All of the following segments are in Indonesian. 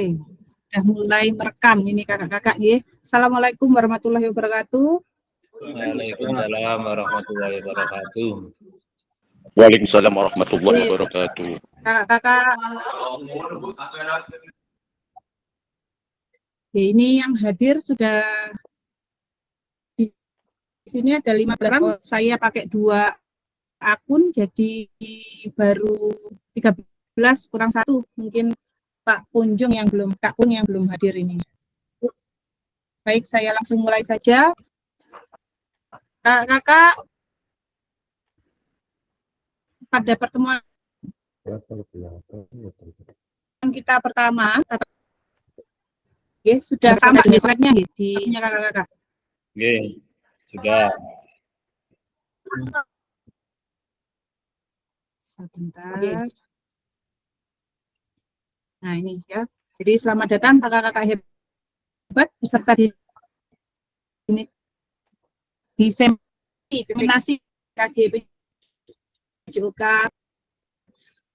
Sudah mulai merekam ini kakak-kakak ya. Assalamualaikum warahmatullahi wabarakatuh. Waalaikumsalam warahmatullahi wabarakatuh. Waalaikumsalam warahmatullahi wabarakatuh. Kakak-kakak, ya, ini yang hadir sudah di sini ada 15 orang. Saya pakai 2 akun, jadi baru 13 kurang 1. Mungkin Pak Kunjung yang belum, Kak Kun yang belum hadir ini. Baik, saya langsung mulai saja. Kakak, pada pertemuan kita pertama, sudah sama di slide-nya di kakak-kakak. Sudah. Sebentar. Nah, ini ya. Jadi selamat datang kakak-kakak hebat peserta di ini di seminasi KGP JOK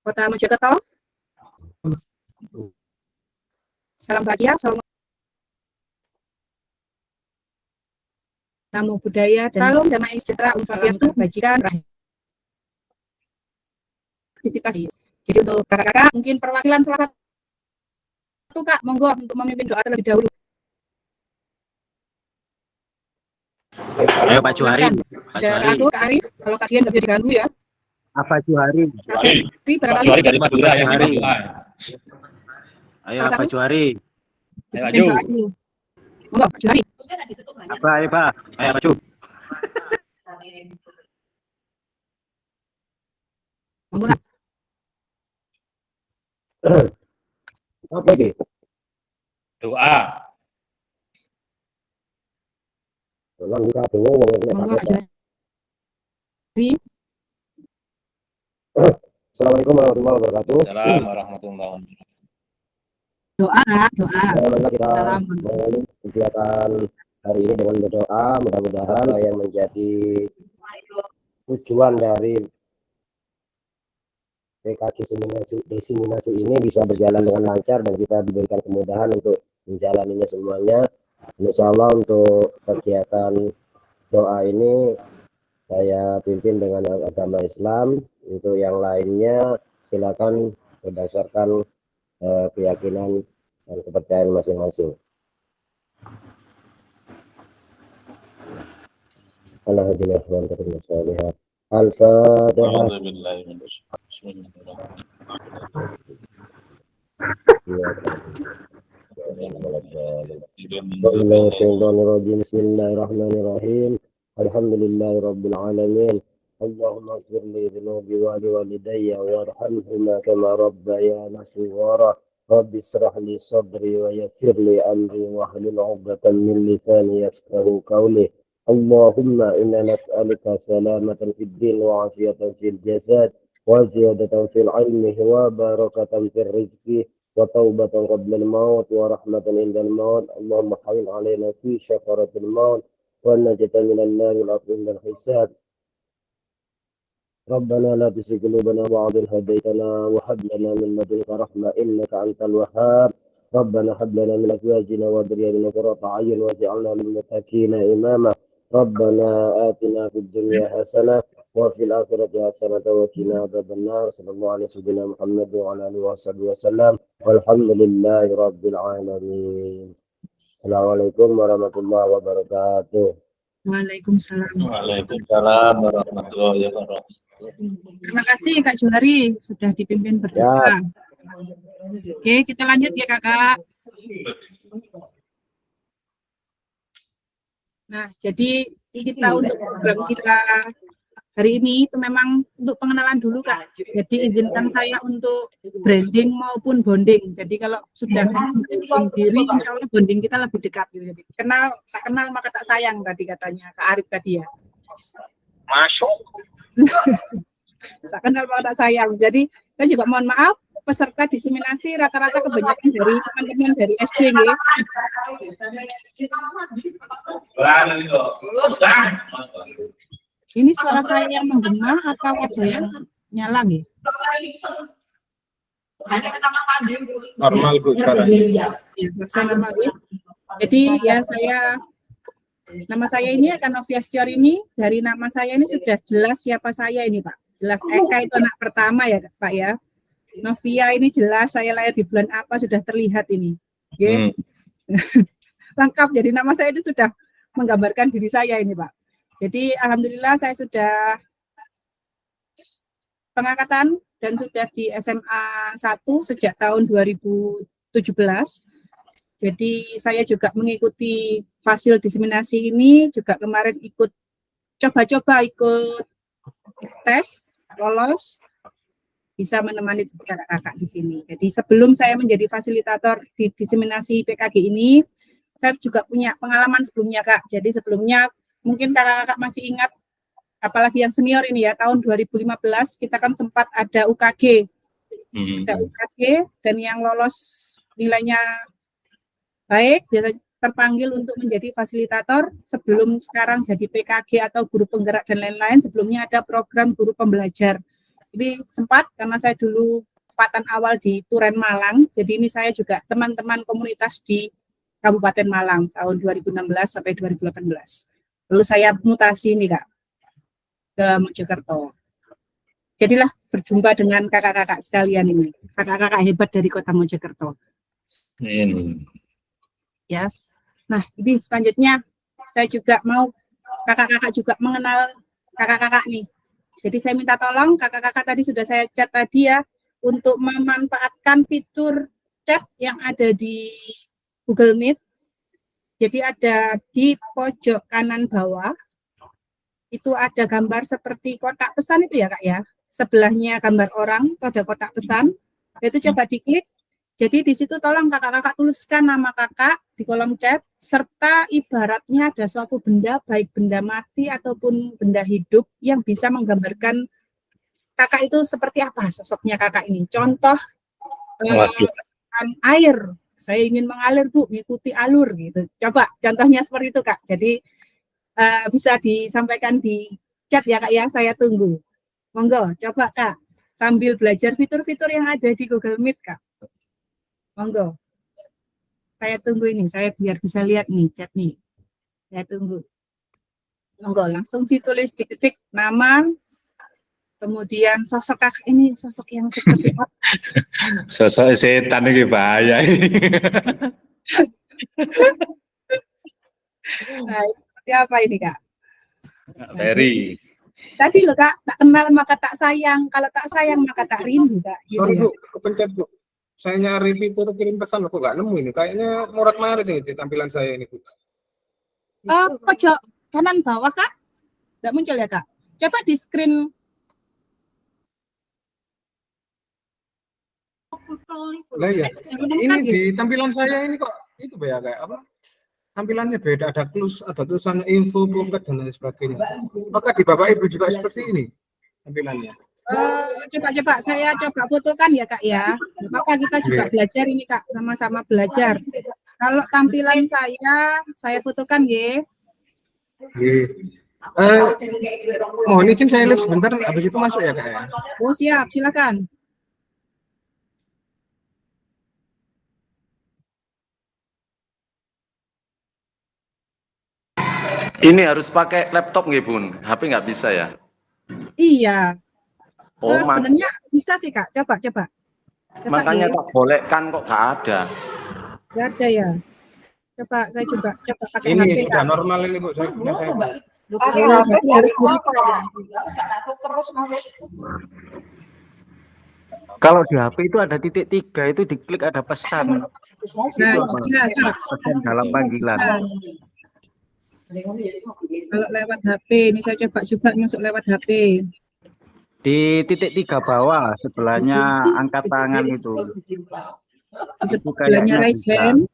Kota Mojokerto. Salam bahagia, salam namo budaya, salam damai sejahtera, Om Swastiastu, kebajikan, aktivitas. Jadi untuk kakak-kakak mungkin perwakilan salah satu Kak, monggo untuk memimpin doa terlebih dahulu. Ayo Pak Juhari. Aku Kak Arif, kalau kalian nggak bisa diganggu ya. Apa Juhari? Pak Juhari dari Madura yang Juhari. doa. Ayo Pak Juhari. Ayo maju. Monggo Pak Juhari. Apa ayo Pak? Ayo maju. Monggo Kak. Apa ini? Doa. Monggo Kak Juhari. Assalamualaikum warahmatullahi wabarakatuh. Assalamualaikum warahmatullahi wabarakatuh. Doa. Kita Salam. mengawali kegiatan hari ini dengan berdoa, mudah-mudahan yang menjadi tujuan dari PKG diseminasi ini bisa berjalan dengan lancar dan kita diberikan kemudahan untuk menjalaninya semuanya. Insya Allah untuk kegiatan doa ini saya pimpin dengan agama Islam. Untuk yang lainnya silakan berdasarkan keyakinan dan kepercayaan masing-masing. Alhamdulillah. Al-Fatihah. Bismillahirrahmanirrahim. Alhamdulillahi rabbil alamin. Allahumma ighfir li dhunubi wa liwalidayya warhamhuma kama rabbayani shighara. Rabbi israh li sadri wa yassir li amri wahlul 'uqdatam min lisani yafqahu qawli. Allahumma inna nas'aluka salamatan fid din wa 'afiyatan fil jasad wa ziyadatan fil 'ilmi wa barakatan fil rizqi wa taubatan qabla al-maut wa rahmatan inda al-maut. Allahumma hawwin 'alaina fi syafaratil maut wa najatan minan nar wal 'afwi inda al-hisab. ربنا لا تزغ قلوبنا بعد إذ هديتنا وهب لنا من لدنك رحمة إنك أنت الوهاب. ربنا هب لنا من أزواجنا وذرياتنا قرة أعين واجعلنا للمتقين إماما. ربنا آتنا في الدنيا حسنة وفي الآخرة حسنة وقنا عذاب النار. صلى الله على سيدنا محمد وعلى آله وصحبه وسلم والحمد لله رب العالمين. Assalamualaikum warahmatullahi wabarakatuh. Waalaikumsalam. Waalaikumsalam warahmatullahi wabarakatuh. Terima kasih Kak Juhari sudah dipimpin berdoa. Oke, kita lanjut ya Kakak. Nah, jadi kita untuk program kita hari ini itu memang untuk pengenalan dulu Kak. Jadi izinkan saya untuk branding maupun bonding. Jadi kalau sudah branding diri, insya Allah bonding kita lebih dekat. Gitu. Jadi kenal, tak kenal maka tak sayang tadi katanya Kak Arif tadi ya. Masuk. Tak kenal maka tak sayang. Jadi saya juga mohon maaf peserta diseminasi rata-rata kebanyakan dari teman-teman dari SD ya. Ini suara saya yang menggema atau ada yang nyala nih? Normal Bu sekarang. Ya, selesai normal ya. Jadi ya nama saya ini akan Novia Stiorini. Dari nama saya ini sudah jelas siapa saya ini Pak. Jelas Eka itu anak pertama ya Pak ya. Novia ini jelas saya lahir di bulan apa sudah terlihat ini. Oke. Lengkap, jadi nama saya itu sudah menggambarkan diri saya ini Pak. Jadi alhamdulillah saya sudah pengangkatan dan sudah di SMA 1 sejak tahun 2017. Jadi saya juga mengikuti fasil diseminasi ini, juga kemarin ikut tes, lolos, bisa menemani kakak-kakak di sini. Jadi sebelum saya menjadi fasilitator di diseminasi PKG ini, saya juga punya pengalaman sebelumnya Kak. Jadi sebelumnya mungkin kakak-kakak masih ingat, apalagi yang senior ini ya, tahun 2015 kita kan sempat ada UKG. Ada UKG dan yang lolos nilainya baik, biasanya terpanggil untuk menjadi fasilitator sebelum sekarang jadi PKG atau guru penggerak dan lain-lain. Sebelumnya ada program guru pembelajar. Ini sempat karena saya dulu tempatan awal di Turen Malang, jadi ini saya juga teman-teman komunitas di Kabupaten Malang tahun 2016 sampai 2018. Lalu saya mutasi ini Kak ke Mojokerto. Jadilah berjumpa dengan kakak-kakak sekalian ini, kakak-kakak hebat dari Kota Mojokerto. Yes. Nah, ini selanjutnya saya juga mau kakak-kakak juga mengenal kakak-kakak nih. Jadi saya minta tolong kakak-kakak tadi sudah saya chat tadi ya untuk memanfaatkan fitur chat yang ada di Google Meet. Jadi ada di pojok kanan bawah itu ada gambar seperti kotak pesan itu ya Kak ya. Sebelahnya gambar orang, itu ada kotak pesan. Itu coba diklik. Jadi di situ tolong kakak-kakak tuliskan nama kakak di kolom chat, serta ibaratnya ada suatu benda, baik benda mati ataupun benda hidup yang bisa menggambarkan kakak itu seperti apa sosoknya kakak ini. Contoh, air, saya ingin mengalir Bu, mengikuti alur gitu. Coba contohnya seperti itu Kak. Jadi bisa disampaikan di chat ya Kak ya, saya tunggu. Monggo, coba Kak, sambil belajar fitur-fitur yang ada di Google Meet Kak. Monggo. Saya tunggu ini, saya biar bisa lihat nih chat nih. Saya tunggu. Monggo, langsung ditulis, diketik nama, kemudian sosok kakak ini, sosok yang seperti apa? Sosok setan ini bahaya. Nah, seperti apa ini Kak? Ferry. Tadi loh Kak, tak kenal maka tak sayang, kalau tak sayang maka tak rindu Kak. Gitu Sorry ya. Bu, kepencet Bu. Saya nyari fitur kirim pesan, kok nggak nemu ini. Kayaknya morat-marit ini di tampilan saya ini Bu. Pojok kanan bawah Kak, nggak muncul ya Kak? Coba di screen. Lah ya, ini di tampilan saya ini kok itu ya kayak apa? Tampilannya beda, ada tulisan info, bongkar dan lain sebagainya. Maka di Bapak Ibu juga seperti ini tampilannya. Coba saya coba fotokan ya Kak ya. Apa kita juga belajar ini Kak, sama-sama belajar. Kalau tampilan saya fotokan ya. Mohon izin saya live sebentar, habis itu masuk ya Kak ya. Oh siap, silakan. Ini harus pakai laptop nggih Bun? HP nggak bisa ya? Iya. Oh, sebenarnya bisa sih Kak. Coba. Makanya tak bolehkan kok nggak ada. Nggak ada ya. Coba saya coba pakai Ini HP sudah Kak. normal ini Bu, saya punya saya. Berarti harus buka ya. Kalau di HP itu ada titik 3 itu diklik ada pesan. Pesan dalam panggilan. Kalau lewat HP, ini saya coba juga masuk lewat HP. Di titik 3 bawah sebelahnya angkat tangan itu. Sebelahnya raise hand.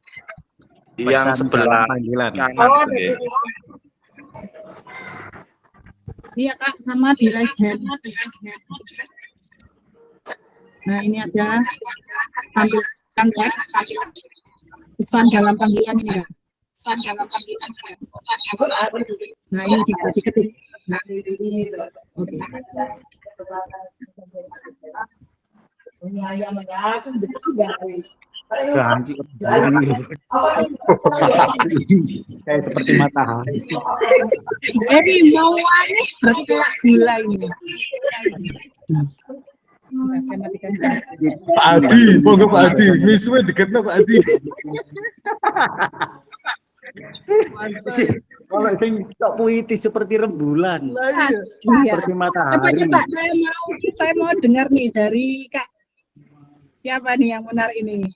Yang sebelah panggilan. kanan itu ya. Iya Kak, sama di raise hand. Nah ini ada tampilan teks, pesan dalam panggilan ini Kak. Nah ini bisa diketik. Nah, oke. Ganti kayak seperti matahari. Jadi mau manis berarti kayak gula ini. Nah, saya matikan. Pak Adi, monggo Pak Adi, misuwe deketno Pak Adi. Kalau sing tok puitis seperti rembulan, Iya. seperti matahari. Coba saya mau dengar nih dari Kak. Siapa nih yang benar ini?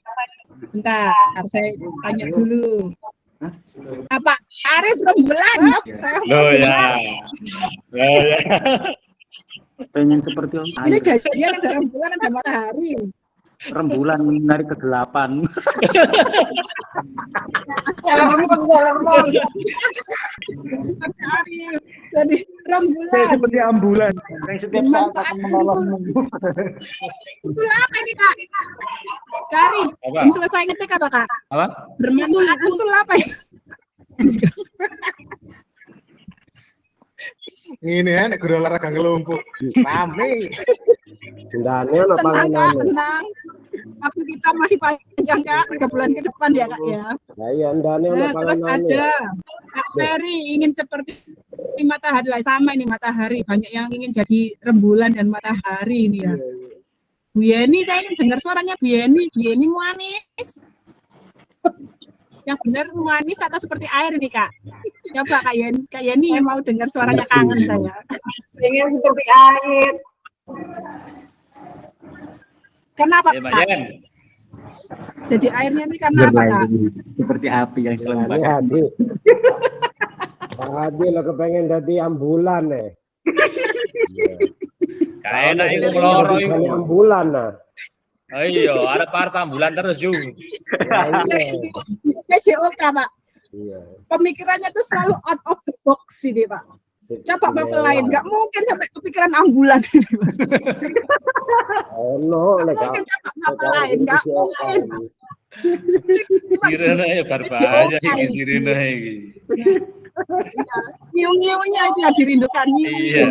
Bentar, saya tanya dulu. Apa Arif rembulan? Saya mau Loh dengar. ya. Pengen seperti Ini jadinya ada rembulan, ada matahari. rembulan menyinari kegelapan. Arif, jadi rembulan. Kayak seperti ambulan yang setiap saat akan menolongmu. Itu apa ini Kak? Cari, Apa? belum selesai ngetik apa Kak? Apa? Bermantul, itu apa ya? Ini ya, nek guru olahraga ngelumpuk. Rame. Sendane ana Tenang Kak, panganane. tenang. Waktu kita masih panjang Kak, 3 bulan ke depan ya Kak ya. Saya ndane ana Nah, terus panganane. ada Kak Seri ingin seperti matahari lah, sama ini matahari. Banyak yang ingin jadi rembulan dan matahari ini ya. Bu Yeni, saya ingin dengar suaranya Bu Yeni. Bu Yeni manis. Yang benar manis atau seperti air ini Kak? Coba Kak Yeni mau dengar suaranya, kangen saya. Pengen seperti air. Kenapa Ya, Mbak Kak? Yen. Jadi airnya ini karena apa Kak? Seperti api yang selalu Ini bakar. Adi. Pak Adi lo kepengen jadi ambulan nih. Gak enak iku meloro iku. Jadi ambulan nah. Iya, arep-arep ambulan terus yo. PJOK Pak. Iya. Pemikirannya tuh selalu out of the box ini Pak. Coba Bapak Istimewa. lain, nggak mungkin sampai kepikiran ambulan ini Pak. Ono lek Nggak mungkin coba Bapak lain, nggak mungkin. Sirene ya bar bahaya iki sirene iki. Nyiung-nyiungnya itu yang dirindukan. Iya.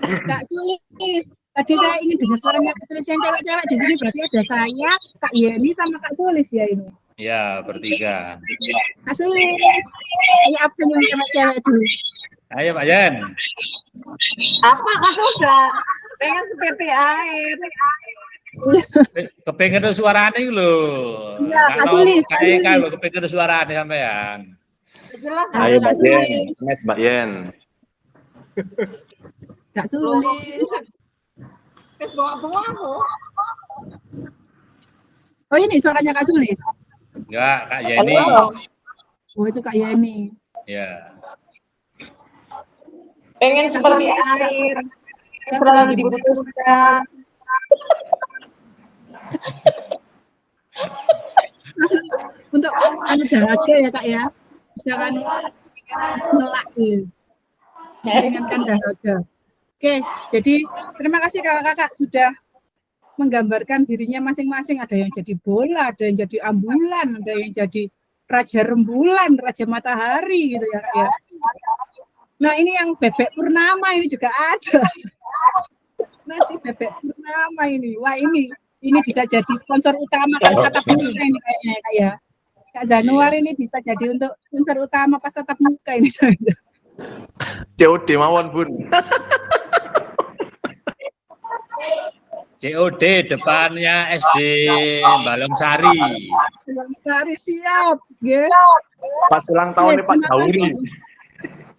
Kak Sulis, tadi saya ingin dengar suaranya Kak Sulis yang cewek-cewek di sini, berarti ada saya, Kak Yeni sama Kak Sulis ya ini. Ya, bertiga. Kak Sulis, ayo absen yang cewek-cewek dulu. Ayo Pak Yen. Apa kan sudah? Pengen seperti air. Kepengen suarane iku lho. Iya, Kak Sulis, Kak Sulis. Kalau kepengen suarane sampean. Jelas. Ayo Kak Sulis. Mas Mbak Yen. Kak Sulis. Kes bawa-bawa aku. Oh ini suaranya Kak Sulis. Enggak, Kak Yeni. Oh itu Kak Yeni. Ya. Pengen seperti air. Selalu dibutuhkan. Untuk anu dahaga ya Kak ya. Misalkan selak gitu. Meringankan dahaga. Oke, jadi terima kasih kakak-kakak sudah menggambarkan dirinya masing-masing. Ada yang jadi bola, ada yang jadi ambulan, ada yang jadi raja rembulan, raja matahari gitu ya Kak ya. Nah ini yang bebek purnama ini juga ada. Nasi bebek purnama ini. Wah ini bisa jadi sponsor utama tatap muka ini kayaknya ya Kak ya. Kak Zanuar ini bisa jadi untuk sponsor utama pas tatap muka ini. COD mawon, Bun. COD depannya SD Balongsari. Balongsari siap, ya. Pas ulang tahun Pak Dauri.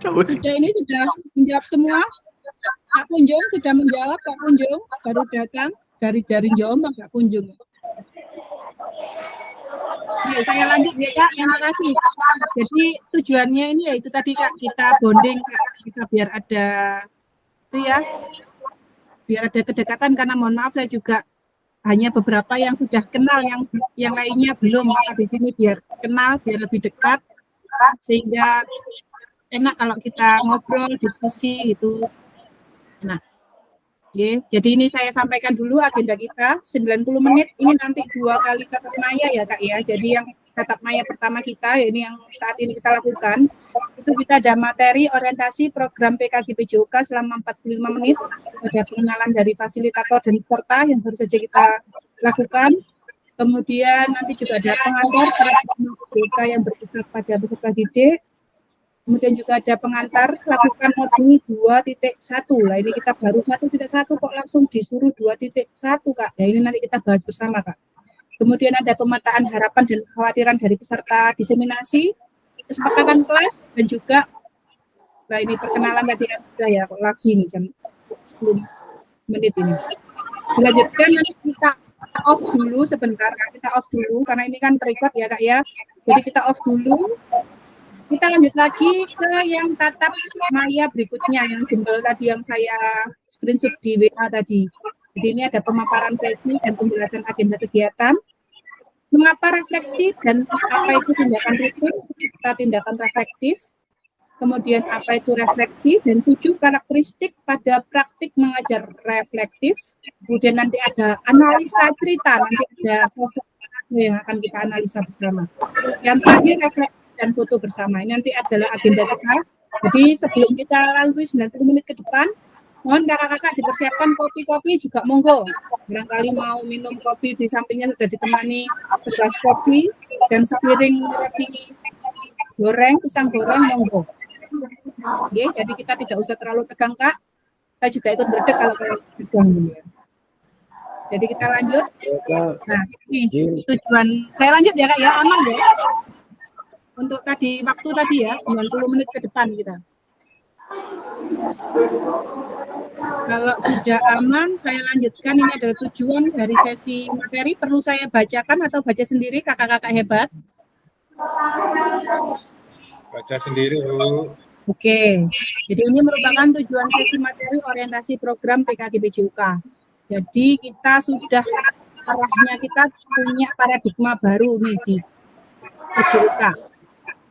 Sudah ini sudah menjawab semua. Kak Kunjung sudah menjawab, Kak Kunjung baru datang dari Jombang, Kak Kunjung. Ya, saya lanjut ya Kak, terima kasih. Jadi tujuannya ini ya itu tadi Kak, kita bonding Kak, kita biar ada itu ya, biar ada kedekatan karena mohon maaf saya juga hanya beberapa yang sudah kenal, yang lainnya belum. Maka di sini biar kenal, biar lebih dekat sehingga enak kalau kita ngobrol, diskusi itu. Nah, oke, jadi ini saya sampaikan dulu agenda kita 90 menit. Ini nanti 2 kali tatap maya ya Kak ya. Jadi yang tatap maya pertama kita, ya ini yang saat ini kita lakukan, Itu kita ada materi orientasi program PKG PJOK selama 45 menit. Ada pengenalan dari fasilitator dan peserta yang baru saja kita lakukan. Kemudian nanti juga ada pengantar para PJOK yang berpusat pada peserta didik. Kemudian juga ada pengantar lakukan modul 2.1. Nah, ini kita baru 1.1 kok langsung disuruh 2.1, Kak. Nah, ini nanti kita bahas bersama, Kak. Kemudian ada pemetaan harapan dan kekhawatiran dari peserta diseminasi, kesepakatan kelas, dan juga, nah ini perkenalan tadi sudah ya, kok lagi nih jam 10 menit ini. Dilanjutkan nanti kita off dulu sebentar, Kak. Kita off dulu, karena ini kan record ya, Kak ya. Jadi kita off dulu. Kita lanjut lagi ke yang tatap maya berikutnya, yang jempol tadi yang saya screenshot di WA tadi. Jadi ini ada pemaparan sesi dan penjelasan agenda kegiatan, mengapa refleksi dan apa itu tindakan rutin serta tindakan reflektif, kemudian apa itu refleksi dan 7 karakteristik pada praktik mengajar reflektif, kemudian nanti ada analisa cerita, nanti ada sosok yang akan kita analisa bersama. Yang terakhir refleksi dan foto bersama. Ini nanti adalah agenda kita. Jadi sebelum kita lalui 90 menit ke depan, mohon kakak-kakak dipersiapkan kopi-kopi juga monggo. Barangkali mau minum kopi di sampingnya sudah ditemani segelas kopi dan sepiring roti goreng, pisang goreng monggo. Oke, jadi kita tidak usah terlalu tegang, Kak. Saya juga ikut berdek kalau tegang dulu ya. Jadi kita lanjut. Nah, ini tujuan. Saya lanjut ya, Kak ya, aman ya. Untuk tadi waktu tadi ya 90 menit ke depan kita. Kalau sudah aman, saya lanjutkan. Ini adalah tujuan dari sesi materi. Perlu saya bacakan atau baca sendiri, kakak-kakak hebat? Baca sendiri, Bu. Oke. Jadi ini merupakan tujuan sesi materi orientasi program PKG PJOK. Jadi kita sudah arahnya kita punya paradigma baru nih di PJOK.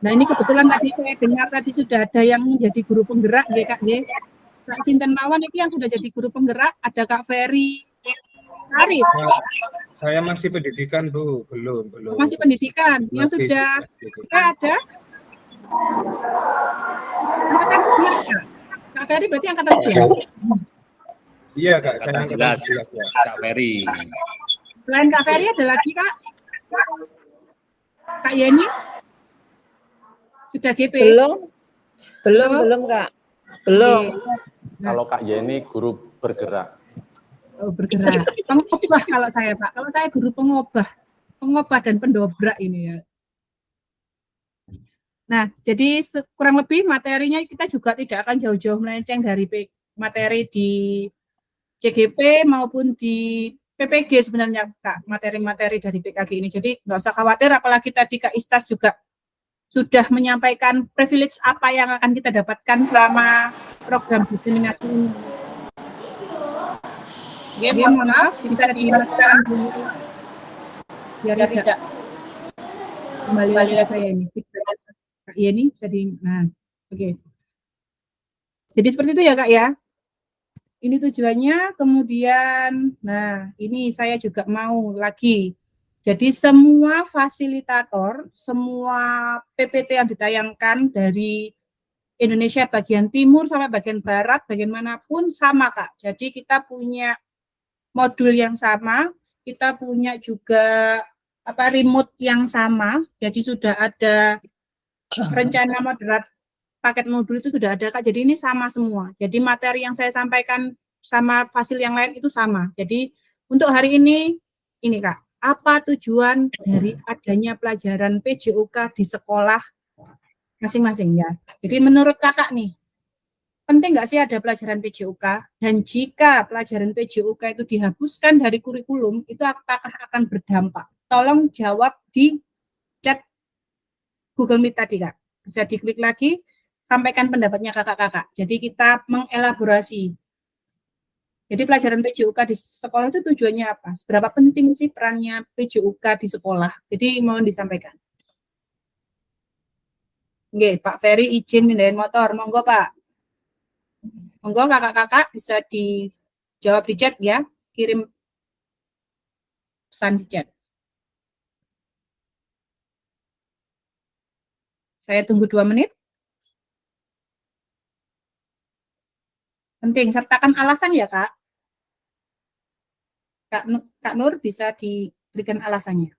Nah ini kebetulan tadi saya dengar tadi sudah ada yang menjadi guru penggerak ya Kak ya. Kak Sinten Mawan itu yang sudah jadi guru penggerak, ada Kak Ferry Arif. Saya masih pendidikan, Bu, belum. Masih pendidikan, yang sudah ada. Angkatan 11 Kak. Kak Ferry berarti angkatan 11. Iya Kak, saya Angkatan 11, Kak Ferry. Selain Kak Ferry ada lagi Kak? Kak Yeni? Sudah GP? Belum Kak. Belum. Kalau Kak Yeni guru bergerak. Oh, bergerak. Pengobah kalau saya, Pak. Kalau saya guru pengobah dan pendobrak ini ya. Nah, jadi kurang lebih materinya kita juga tidak akan jauh-jauh melenceng dari materi di CGP maupun di PPG sebenarnya, Kak, materi-materi dari PKG ini. Jadi nggak usah khawatir, apalagi tadi Kak Istas juga sudah menyampaikan privilege apa yang akan kita dapatkan selama program diseminasi ini. Ya, mohon maaf, bisa dimatikan dulu. Biar tidak kembali lagi ke saya ini. Kak Yeni bisa di, nah, oke. Jadi seperti itu ya Kak ya. Ini tujuannya, kemudian, nah ini saya juga mau lagi. Jadi semua fasilitator, semua PPT yang ditayangkan dari Indonesia bagian timur sampai bagian barat, bagian manapun sama Kak. Jadi kita punya modul yang sama, kita punya juga remote yang sama. Jadi sudah ada rencana moderat paket modul itu sudah ada Kak. Jadi ini sama semua. Jadi materi yang saya sampaikan sama fasil yang lain itu sama. Jadi untuk hari ini Kak. Apa tujuan dari adanya pelajaran PJOK di sekolah masing-masing ya. Jadi menurut kakak nih, penting nggak sih ada pelajaran PJOK? Dan jika pelajaran PJOK itu dihapuskan dari kurikulum, itu apakah akan berdampak? Tolong jawab di chat Google Meet tadi Kak. Bisa diklik lagi, sampaikan pendapatnya kakak-kakak. Jadi kita mengelaborasi. Jadi pelajaran PJOK di sekolah itu tujuannya apa? Seberapa penting sih perannya PJOK di sekolah? Jadi mohon disampaikan. Oke, Pak Ferry izin pindahin motor. Monggo Pak. Monggo kakak-kakak bisa dijawab di chat ya. Kirim pesan di chat. Saya tunggu 2 menit. Penting, sertakan alasan ya Kak. Kak Nur bisa diberikan alasannya.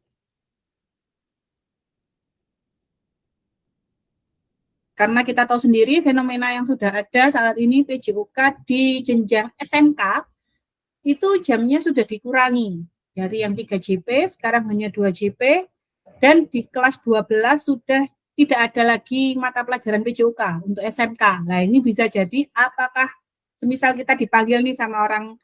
Karena kita tahu sendiri fenomena yang sudah ada saat ini PJOK di jenjang SMK itu jamnya sudah dikurangi. Dari yang 3 JP sekarang hanya 2 JP dan di kelas 12 sudah tidak ada lagi mata pelajaran PJOK untuk SMK. Nah, ini bisa jadi apakah semisal kita dipanggil nih sama orang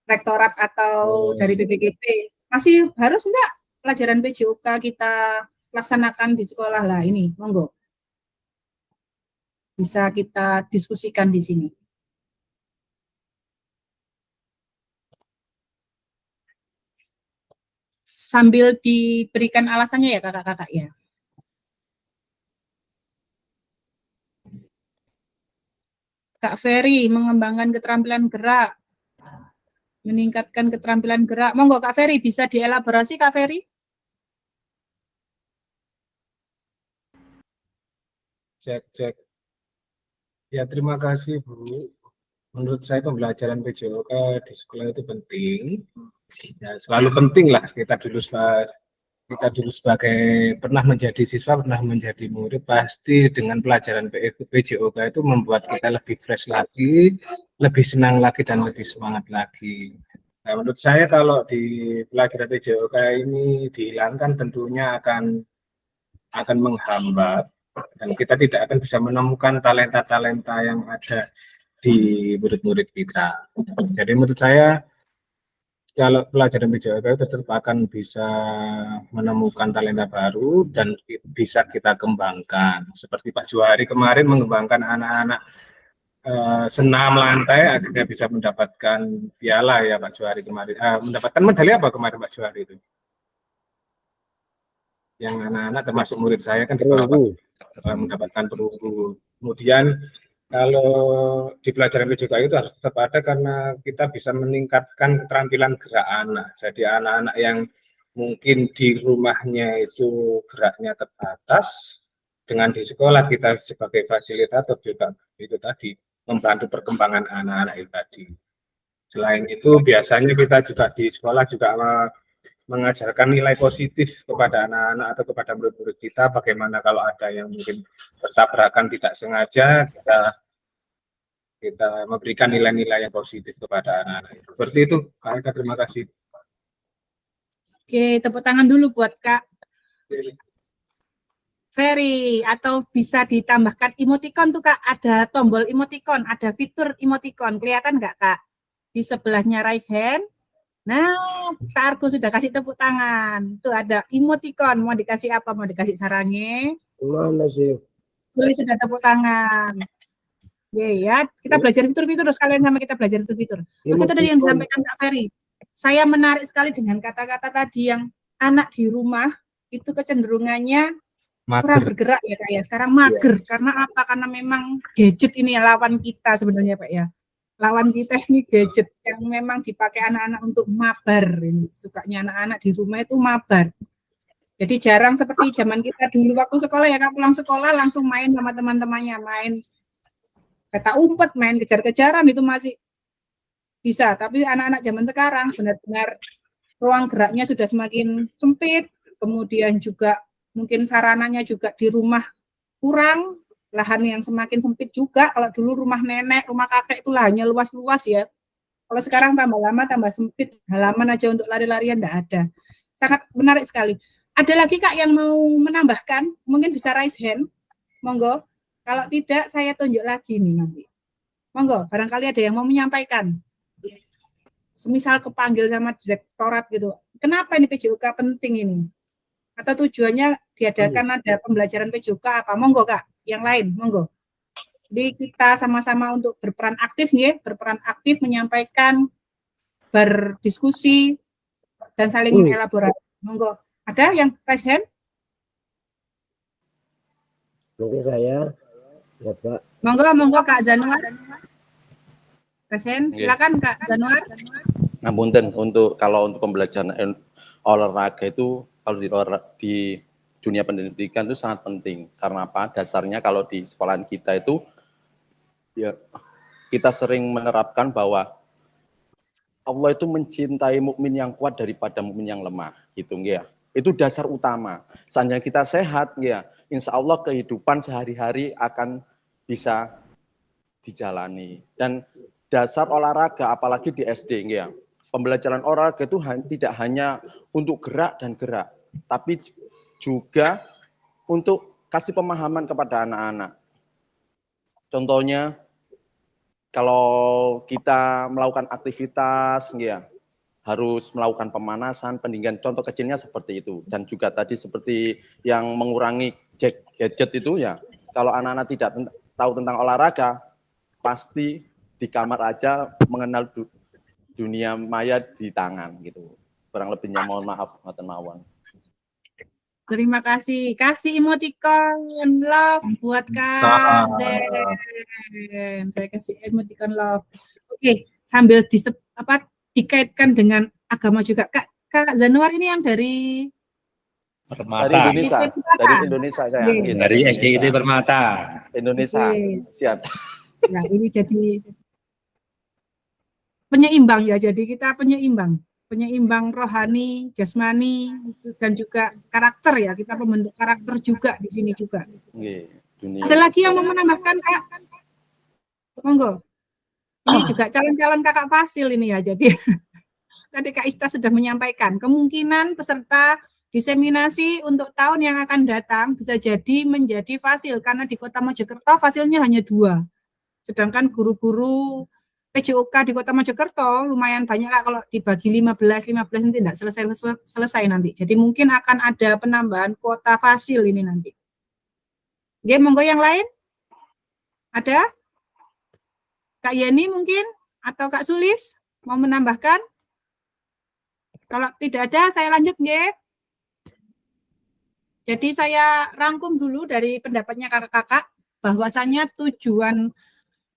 rektorat atau dari BPKP, masih harus enggak pelajaran PJOK kita laksanakan di sekolah lah ini, monggo. Bisa kita diskusikan di sini. Sambil diberikan alasannya ya kakak-kakak ya. Kak Ferry, mengembangkan keterampilan gerak, meningkatkan keterampilan gerak. Monggo Kak Ferry, bisa dielaborasi Kak Ferry? Cek. Ya, terima kasih Bu. Menurut saya pembelajaran PJOK di sekolah itu penting. Ya, selalu penting lah kita dulu sebagai pernah menjadi siswa, pernah menjadi murid, pasti dengan pelajaran PJOK itu membuat kita lebih fresh lagi, lebih senang lagi dan lebih semangat lagi. Nah, menurut saya kalau di pelajaran PJOK ini dihilangkan tentunya akan menghambat dan kita tidak akan bisa menemukan talenta-talenta yang ada di murid-murid kita. Jadi menurut saya kalau pelajaran PJOK tetap akan bisa menemukan talenta baru dan bisa kita kembangkan. Seperti Pak Juhari kemarin mengembangkan anak-anak senam lantai akhirnya bisa mendapatkan piala ya Pak Juhari kemarin. Mendapatkan medali apa kemarin Pak Juhari itu? Yang anak-anak termasuk murid saya kan di bawah mendapatkan perunggu. Kemudian kalau di pelajaran PJOK itu harus tetap ada karena kita bisa meningkatkan keterampilan gerak anak. Jadi anak-anak yang mungkin di rumahnya itu geraknya terbatas, dengan di sekolah kita sebagai fasilitator juga itu tadi membantu perkembangan anak-anak itu tadi. Selain itu biasanya kita juga di sekolah juga mengajarkan nilai positif kepada anak-anak atau kepada murid-murid kita, bagaimana kalau ada yang mungkin bertabrakan tidak sengaja, kita memberikan nilai-nilai yang positif kepada anak-anak. Seperti itu, Kak Eka, terima kasih. Oke, tepuk tangan dulu buat Kak Ferry, atau bisa ditambahkan emoticon tuh Kak, ada tombol emoticon, ada fitur emoticon, kelihatan nggak Kak? Di sebelahnya raise hand. Nah, Kak Argo sudah kasih tepuk tangan. Tuh ada emoticon, mau dikasih apa? Mau dikasih sarannya? Mana sih? Boleh sudah tepuk tangan. Ya, kita belajar fitur-fitur sekalian sama kita belajar fitur-fitur. Itu tadi yang disampaikan Kak Ferry. Saya menarik sekali dengan kata-kata tadi yang anak di rumah itu kecenderungannya kurang bergerak ya Kak ya. Sekarang mager. Karena apa? Karena memang gadget ini lawan kita sebenarnya Pak ya. Lawan kita ini gadget yang memang dipakai anak-anak untuk mabar. Ini sukanya anak-anak di rumah itu mabar. Jadi jarang seperti zaman kita dulu waktu sekolah ya Kak, pulang sekolah langsung main sama teman-temannya, main peta umpet, main kejar-kejaran itu masih bisa. Tapi anak-anak zaman sekarang benar-benar ruang geraknya sudah semakin sempit, kemudian juga mungkin sarananya juga di rumah kurang, lahan yang semakin sempit juga. Kalau dulu rumah nenek, rumah kakek itu lahannya luas-luas ya. Kalau sekarang tambah lama tambah sempit, halaman aja untuk lari-larian enggak ada. Sangat menarik sekali. Ada lagi Kak yang mau menambahkan? Mungkin bisa raise hand. Monggo. Kalau tidak saya tunjuk lagi nih nanti. Monggo, barangkali ada yang mau menyampaikan. Semisal kepanggil sama direktorat gitu. Kenapa ini PJOK penting ini? Atau tujuannya diadakan ada pembelajaran PJOK apa? Monggo Kak, yang lain, monggo. Jadi kita sama-sama untuk berperan aktif nih, berperan aktif menyampaikan, berdiskusi dan saling mengelaborasi. Monggo. Ada yang raise hand? Mungkin saya, ya Pak. Monggo Kak Zanuar. Raise hand, silakan Kak Zanuar. Ngapunten, kalau untuk pembelajaran olahraga itu kalau di dunia pendidikan itu sangat penting. Karena apa? Dasarnya kalau di sekolahan kita itu ya kita sering menerapkan bahwa Allah itu mencintai mukmin yang kuat daripada mukmin yang lemah, gitu ya. Itu dasar utama. Seandainya kita sehat, ya, insya Allah kehidupan sehari-hari akan bisa dijalani. Dan dasar olahraga, apalagi di SD, ya, pembelajaran olahraga itu tidak hanya untuk gerak dan gerak, tapi juga untuk kasih pemahaman kepada anak-anak. Contohnya, kalau kita melakukan aktivitas, ya, harus melakukan pemanasan, pendinginan, contoh kecilnya seperti itu. Dan juga tadi seperti yang mengurangi gadget itu, ya, kalau anak-anak tidak tahu tentang olahraga, pasti di kamar aja mengenal dunia maya di tangan, gitu. Kurang lebihnya mohon maaf, ngoten mawon. Terima kasih. Kasih emoticon love buat Kak Zen. Saya kasih emoticon love. Oke, sambil dikaitkan dengan agama juga. Kak Zanuar ini yang dari Permata. Dari Indonesia. Dari Indonesia saya. Oke. Dari SDIT Permata. Indonesia. Oke. Siap. Ya, ini jadi penyeimbang ya. Jadi kita penyeimbang rohani, jasmani, dan juga karakter ya. Kita membentuk karakter juga di sini juga. Ada lagi yang mau menambahkan, Kak? Monggo. Ini juga calon-calon kakak fasil ini ya. Jadi tadi Kak Ista sudah menyampaikan kemungkinan peserta diseminasi untuk tahun yang akan datang bisa jadi menjadi fasil karena di Kota Mojokerto fasilnya hanya 2. Sedangkan guru-guru PJOK di Kota Mojokerto lumayan banyak Kak, kalau dibagi 15 nanti tidak selesai nanti. Jadi mungkin akan ada penambahan kuota fasil ini nanti. Oke, monggo yang lain? Ada? Kak Yeni mungkin? Atau Kak Sulis? Mau menambahkan? Kalau tidak ada, saya lanjut, nggih. Jadi saya rangkum dulu dari pendapatnya kakak-kakak, bahwasannya tujuan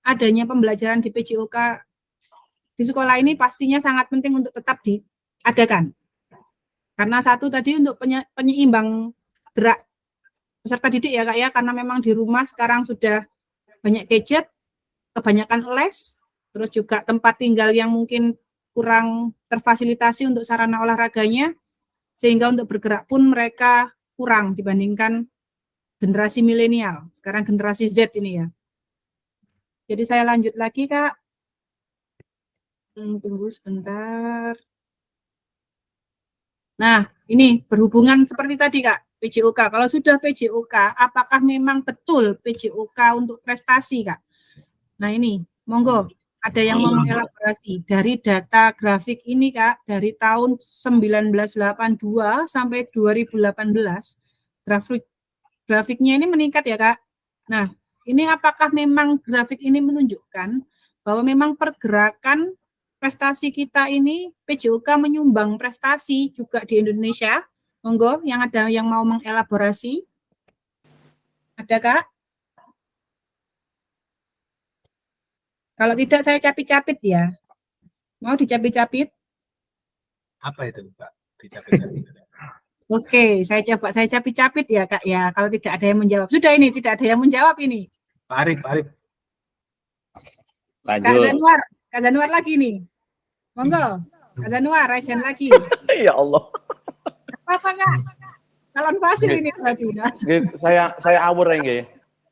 adanya pembelajaran di PJOK di sekolah ini pastinya sangat penting untuk tetap diadakan. Karena satu tadi untuk penyeimbang gerak peserta didik ya Kak ya, karena memang di rumah sekarang sudah banyak gadget, kebanyakan les, terus juga tempat tinggal yang mungkin kurang terfasilitasi untuk sarana olahraganya, sehingga untuk bergerak pun mereka kurang dibandingkan generasi milenial, sekarang generasi Z ini ya. Jadi saya lanjut lagi Kak. Tunggu sebentar. Nah, ini berhubungan seperti tadi Kak, PJOK. Kalau sudah PJOK, apakah memang betul PJOK untuk prestasi Kak? Nah ini, monggo. Ada yang mau mengelaborasi dari data grafik ini Kak, dari tahun 1982 sampai 2018, grafiknya ini meningkat ya Kak. Nah, ini apakah memang grafik ini menunjukkan bahwa memang pergerakan prestasi kita ini, PJOK menyumbang prestasi juga di Indonesia? Monggo, yang ada yang mau mengelaborasi? Ada Kak? Kalau tidak saya capit-capit ya. Mau dicapit-capit? Apa itu, Pak? Dicapit-capit. Oke, saya capit-capit ya, Kak ya. Kalau tidak ada yang menjawab. Sudah ini, tidak ada yang menjawab ini. Pak Arif. Lanjut. Kak Zanuar lagi nih. Monggo. Kak Zanuar, raise hand lagi. Ya Allah. Apa Kak? Calon fasil ini berarti. Saya awur ya nggih.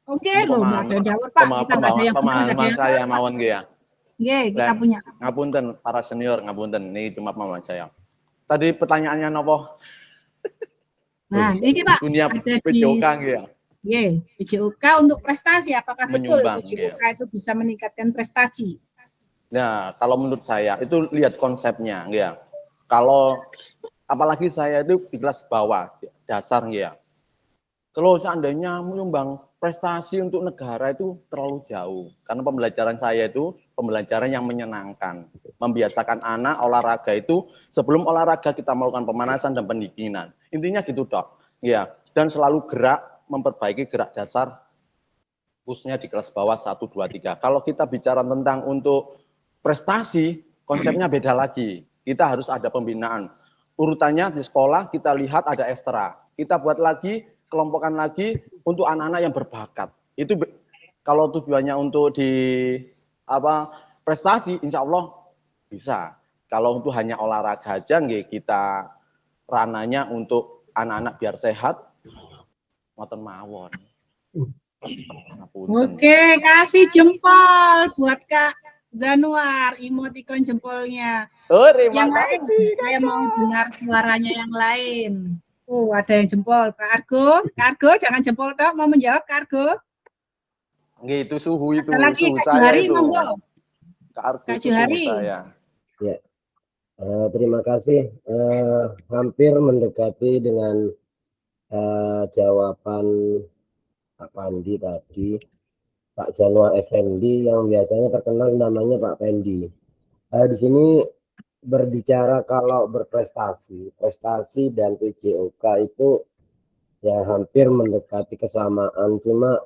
Oke, loh, nggak ada jawab Pak. Kita nggak ada yang pemahaman saya mawon nggih ya. Nggih, kita punya. Ngapunten para senior, ngapunten. Ini cuma pemahaman saya. Tadi pertanyaannya nopo? Nah, ini Pak dunia ada PJOK nggih ya. Nggih, PJOK untuk prestasi, apakah Menyumbang, betul PJOK itu bisa meningkatkan prestasi? Nah, kalau menurut saya itu lihat konsepnya, ya. Kalau apalagi saya itu di kelas bawah, dasar, ya. Kalau seandainya menyumbang prestasi untuk negara itu terlalu jauh, karena pembelajaran saya itu pembelajaran yang menyenangkan, membiasakan anak olahraga itu sebelum olahraga kita melakukan pemanasan dan pendinginan. Intinya gitu dok, ya. Dan selalu gerak, memperbaiki gerak dasar, khususnya di kelas bawah 1, 2, 3. Kalau kita bicara tentang untuk prestasi, konsepnya beda lagi. Kita harus ada pembinaan. Urutannya di sekolah kita lihat ada ekstra. Kita buat lagi, kelompokan lagi untuk anak-anak yang berbakat. Itu kalau tujuannya untuk di prestasi, insya Allah bisa. Kalau untuk hanya olahraga aja nggih, kita rananya untuk anak-anak biar sehat, ngoten mawon. Ngapunten. Oke, kasih jempol buat Kak Zanuar, emoticon jempolnya. Oh, terima Yang lain, kasih. saya mau dengar suaranya yang lain. Oh, ada yang jempol. Kak Argo, jangan jempol dong, mau menjawab Kak Argo. Nggih, itu suhu itu, Ada lagi suhu Kak saya Juhari, itu. monggo. Kak Argo Kak itu suhu Juhari. saya. Ya, terima kasih. Hampir mendekati dengan jawaban Pak Pandi tadi, Pak Januar Effendi yang biasanya terkenal namanya Pak Pendi. Di sini berbicara kalau berprestasi, prestasi dan PJOK itu ya hampir mendekati kesamaan. Cuma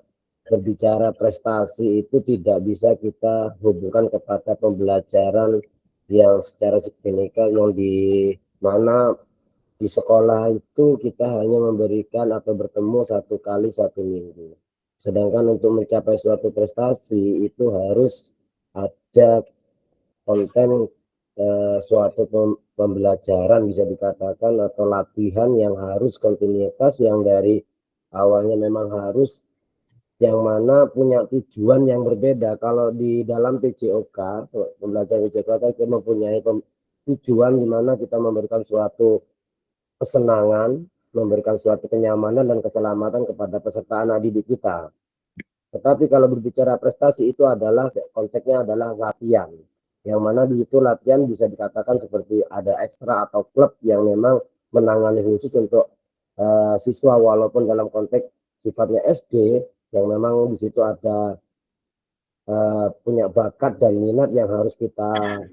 berbicara prestasi itu tidak bisa kita hubungkan kepada pembelajaran yang secara signifikan yang di mana di sekolah itu kita hanya memberikan atau bertemu 1 kali 1 minggu. Sedangkan untuk mencapai suatu prestasi itu harus ada konten suatu pembelajaran bisa dikatakan atau latihan yang harus kontinuitas yang dari awalnya memang harus yang mana punya tujuan yang berbeda. Kalau di dalam PJOK, pembelajaran PJOK kita mempunyai tujuan di mana kita memberikan suatu kesenangan, memberikan suatu kenyamanan dan keselamatan kepada peserta anak didik kita. Tetapi kalau berbicara prestasi itu adalah konteksnya adalah latihan, yang mana di situ latihan bisa dikatakan seperti ada ekstra atau klub yang memang menangani khusus untuk siswa walaupun dalam konteks sifatnya SD yang memang di situ ada punya bakat dan minat yang harus kita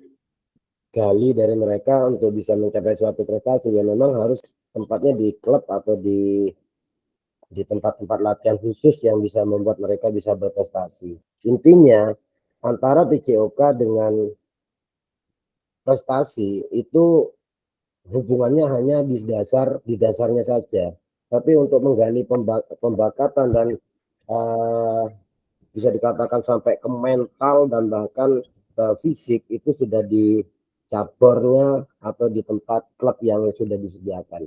gali dari mereka untuk bisa mencapai suatu prestasi yang memang harus tempatnya di klub atau di tempat-tempat latihan khusus yang bisa membuat mereka bisa berprestasi. Intinya antara PJOK dengan prestasi itu hubungannya hanya di dasarnya saja. Tapi untuk menggali pembakatan dan bisa dikatakan sampai ke mental dan bahkan fisik itu sudah di cabornya atau di tempat klub yang sudah disediakan.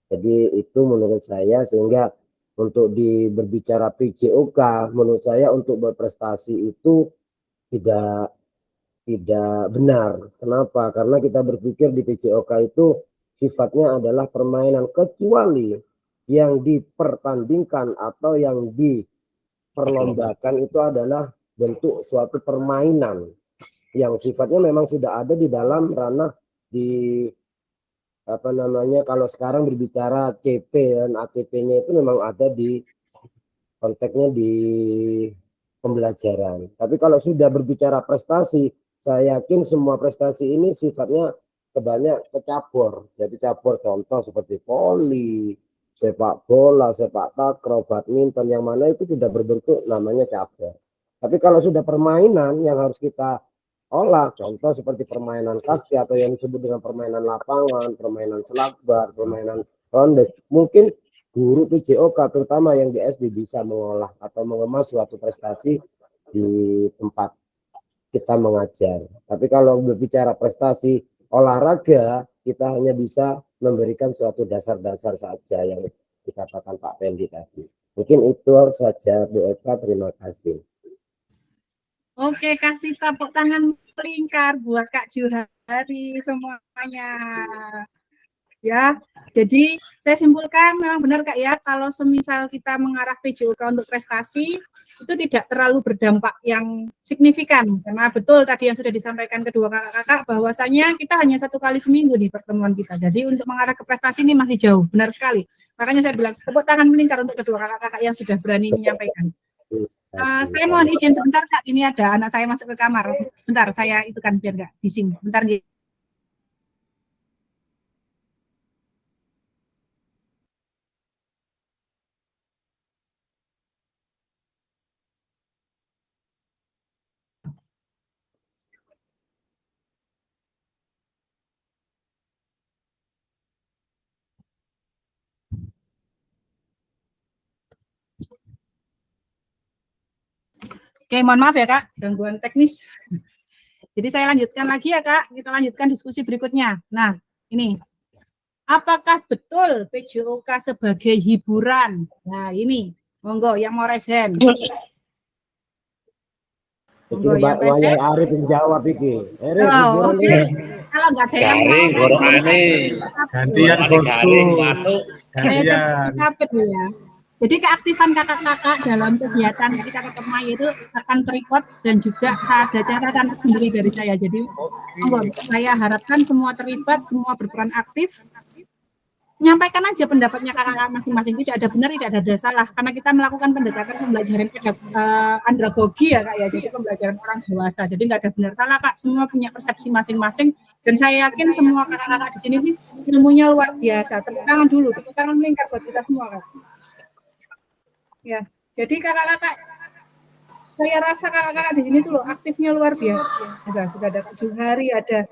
Jadi itu menurut saya, sehingga untuk berbicara PJOK menurut saya untuk berprestasi itu tidak benar. Kenapa? Karena kita berpikir di PJOK itu sifatnya adalah permainan, kecuali yang dipertandingkan atau yang diperlombakan itu adalah bentuk suatu permainan yang sifatnya memang sudah ada di dalam ranah di apa namanya, kalau sekarang berbicara CP dan ATP-nya itu memang ada di konteksnya di pembelajaran. Tapi kalau sudah berbicara prestasi, saya yakin semua prestasi ini sifatnya kebanyak kecabur. Jadi cabur contoh seperti voli, sepak bola, sepak takraw, badminton, yang mana itu sudah berbentuk namanya cabur. Tapi kalau sudah permainan yang harus kita olah, contoh seperti permainan kasti atau yang disebut dengan permainan lapangan, permainan selakbar, permainan rondes, mungkin guru PJOK terutama yang di SD bisa mengolah atau mengemas suatu prestasi di tempat kita mengajar. Tapi kalau berbicara prestasi olahraga, kita hanya bisa memberikan suatu dasar-dasar saja yang dikatakan Pak Pendi tadi. Mungkin itu saja Bu Eka, terima kasih. Oke, kasih tepuk tangan melingkar buat Kak Juhari semuanya. Ya, jadi saya simpulkan memang benar Kak ya, kalau semisal kita mengarah PJOK untuk prestasi itu tidak terlalu berdampak yang signifikan, karena betul tadi yang sudah disampaikan kedua kakak-kakak bahwasanya kita hanya 1 kali seminggu di pertemuan kita. Jadi untuk mengarah ke prestasi ini masih jauh, benar sekali. Makanya saya bilang tepuk tangan melingkar untuk kedua kakak-kakak yang sudah berani menyampaikan. Saya mohon izin sebentar Kak, ini ada anak saya masuk ke kamar. Bentar, saya itu kan biar nggak bising. Sebentar. Oke, mohon maaf ya Kak, gangguan teknis. Jadi saya lanjutkan lagi ya Kak, kita lanjutkan diskusi berikutnya. Nah, ini, apakah betul PJOK sebagai hiburan? Nah, ini, monggo yang mau raise hand. Monggo yang raise hand. Arif yang jawab iki. Oh, oke. Kalau nggak ada yang mau, Garing, goro aneh. Gantian bosku. Watuk. saya Gantian. capek ya. Jadi keaktifan kakak-kakak dalam kegiatan kita ketemu itu akan terikot dan juga ada catatan sendiri dari saya. Jadi saya harapkan semua terlibat, semua berperan aktif. Menyampaikan aja pendapatnya kakak-kakak masing-masing, tidak ada benar, tidak ada salah, karena kita melakukan pendekatan pembelajaran andragogi ya Kak ya, jadi pembelajaran orang dewasa, jadi nggak ada benar salah Kak, semua punya persepsi masing-masing, dan saya yakin semua kakak-kakak di sini ilmunya luar biasa. Tepuk tangan dulu, tepuk tangan melingkar buat kita semua Kak. Ya, jadi kakak-kakak, saya rasa kakak-kakak di sini tuh loh aktifnya luar biasa. Sudah ada Kak Juhari, ada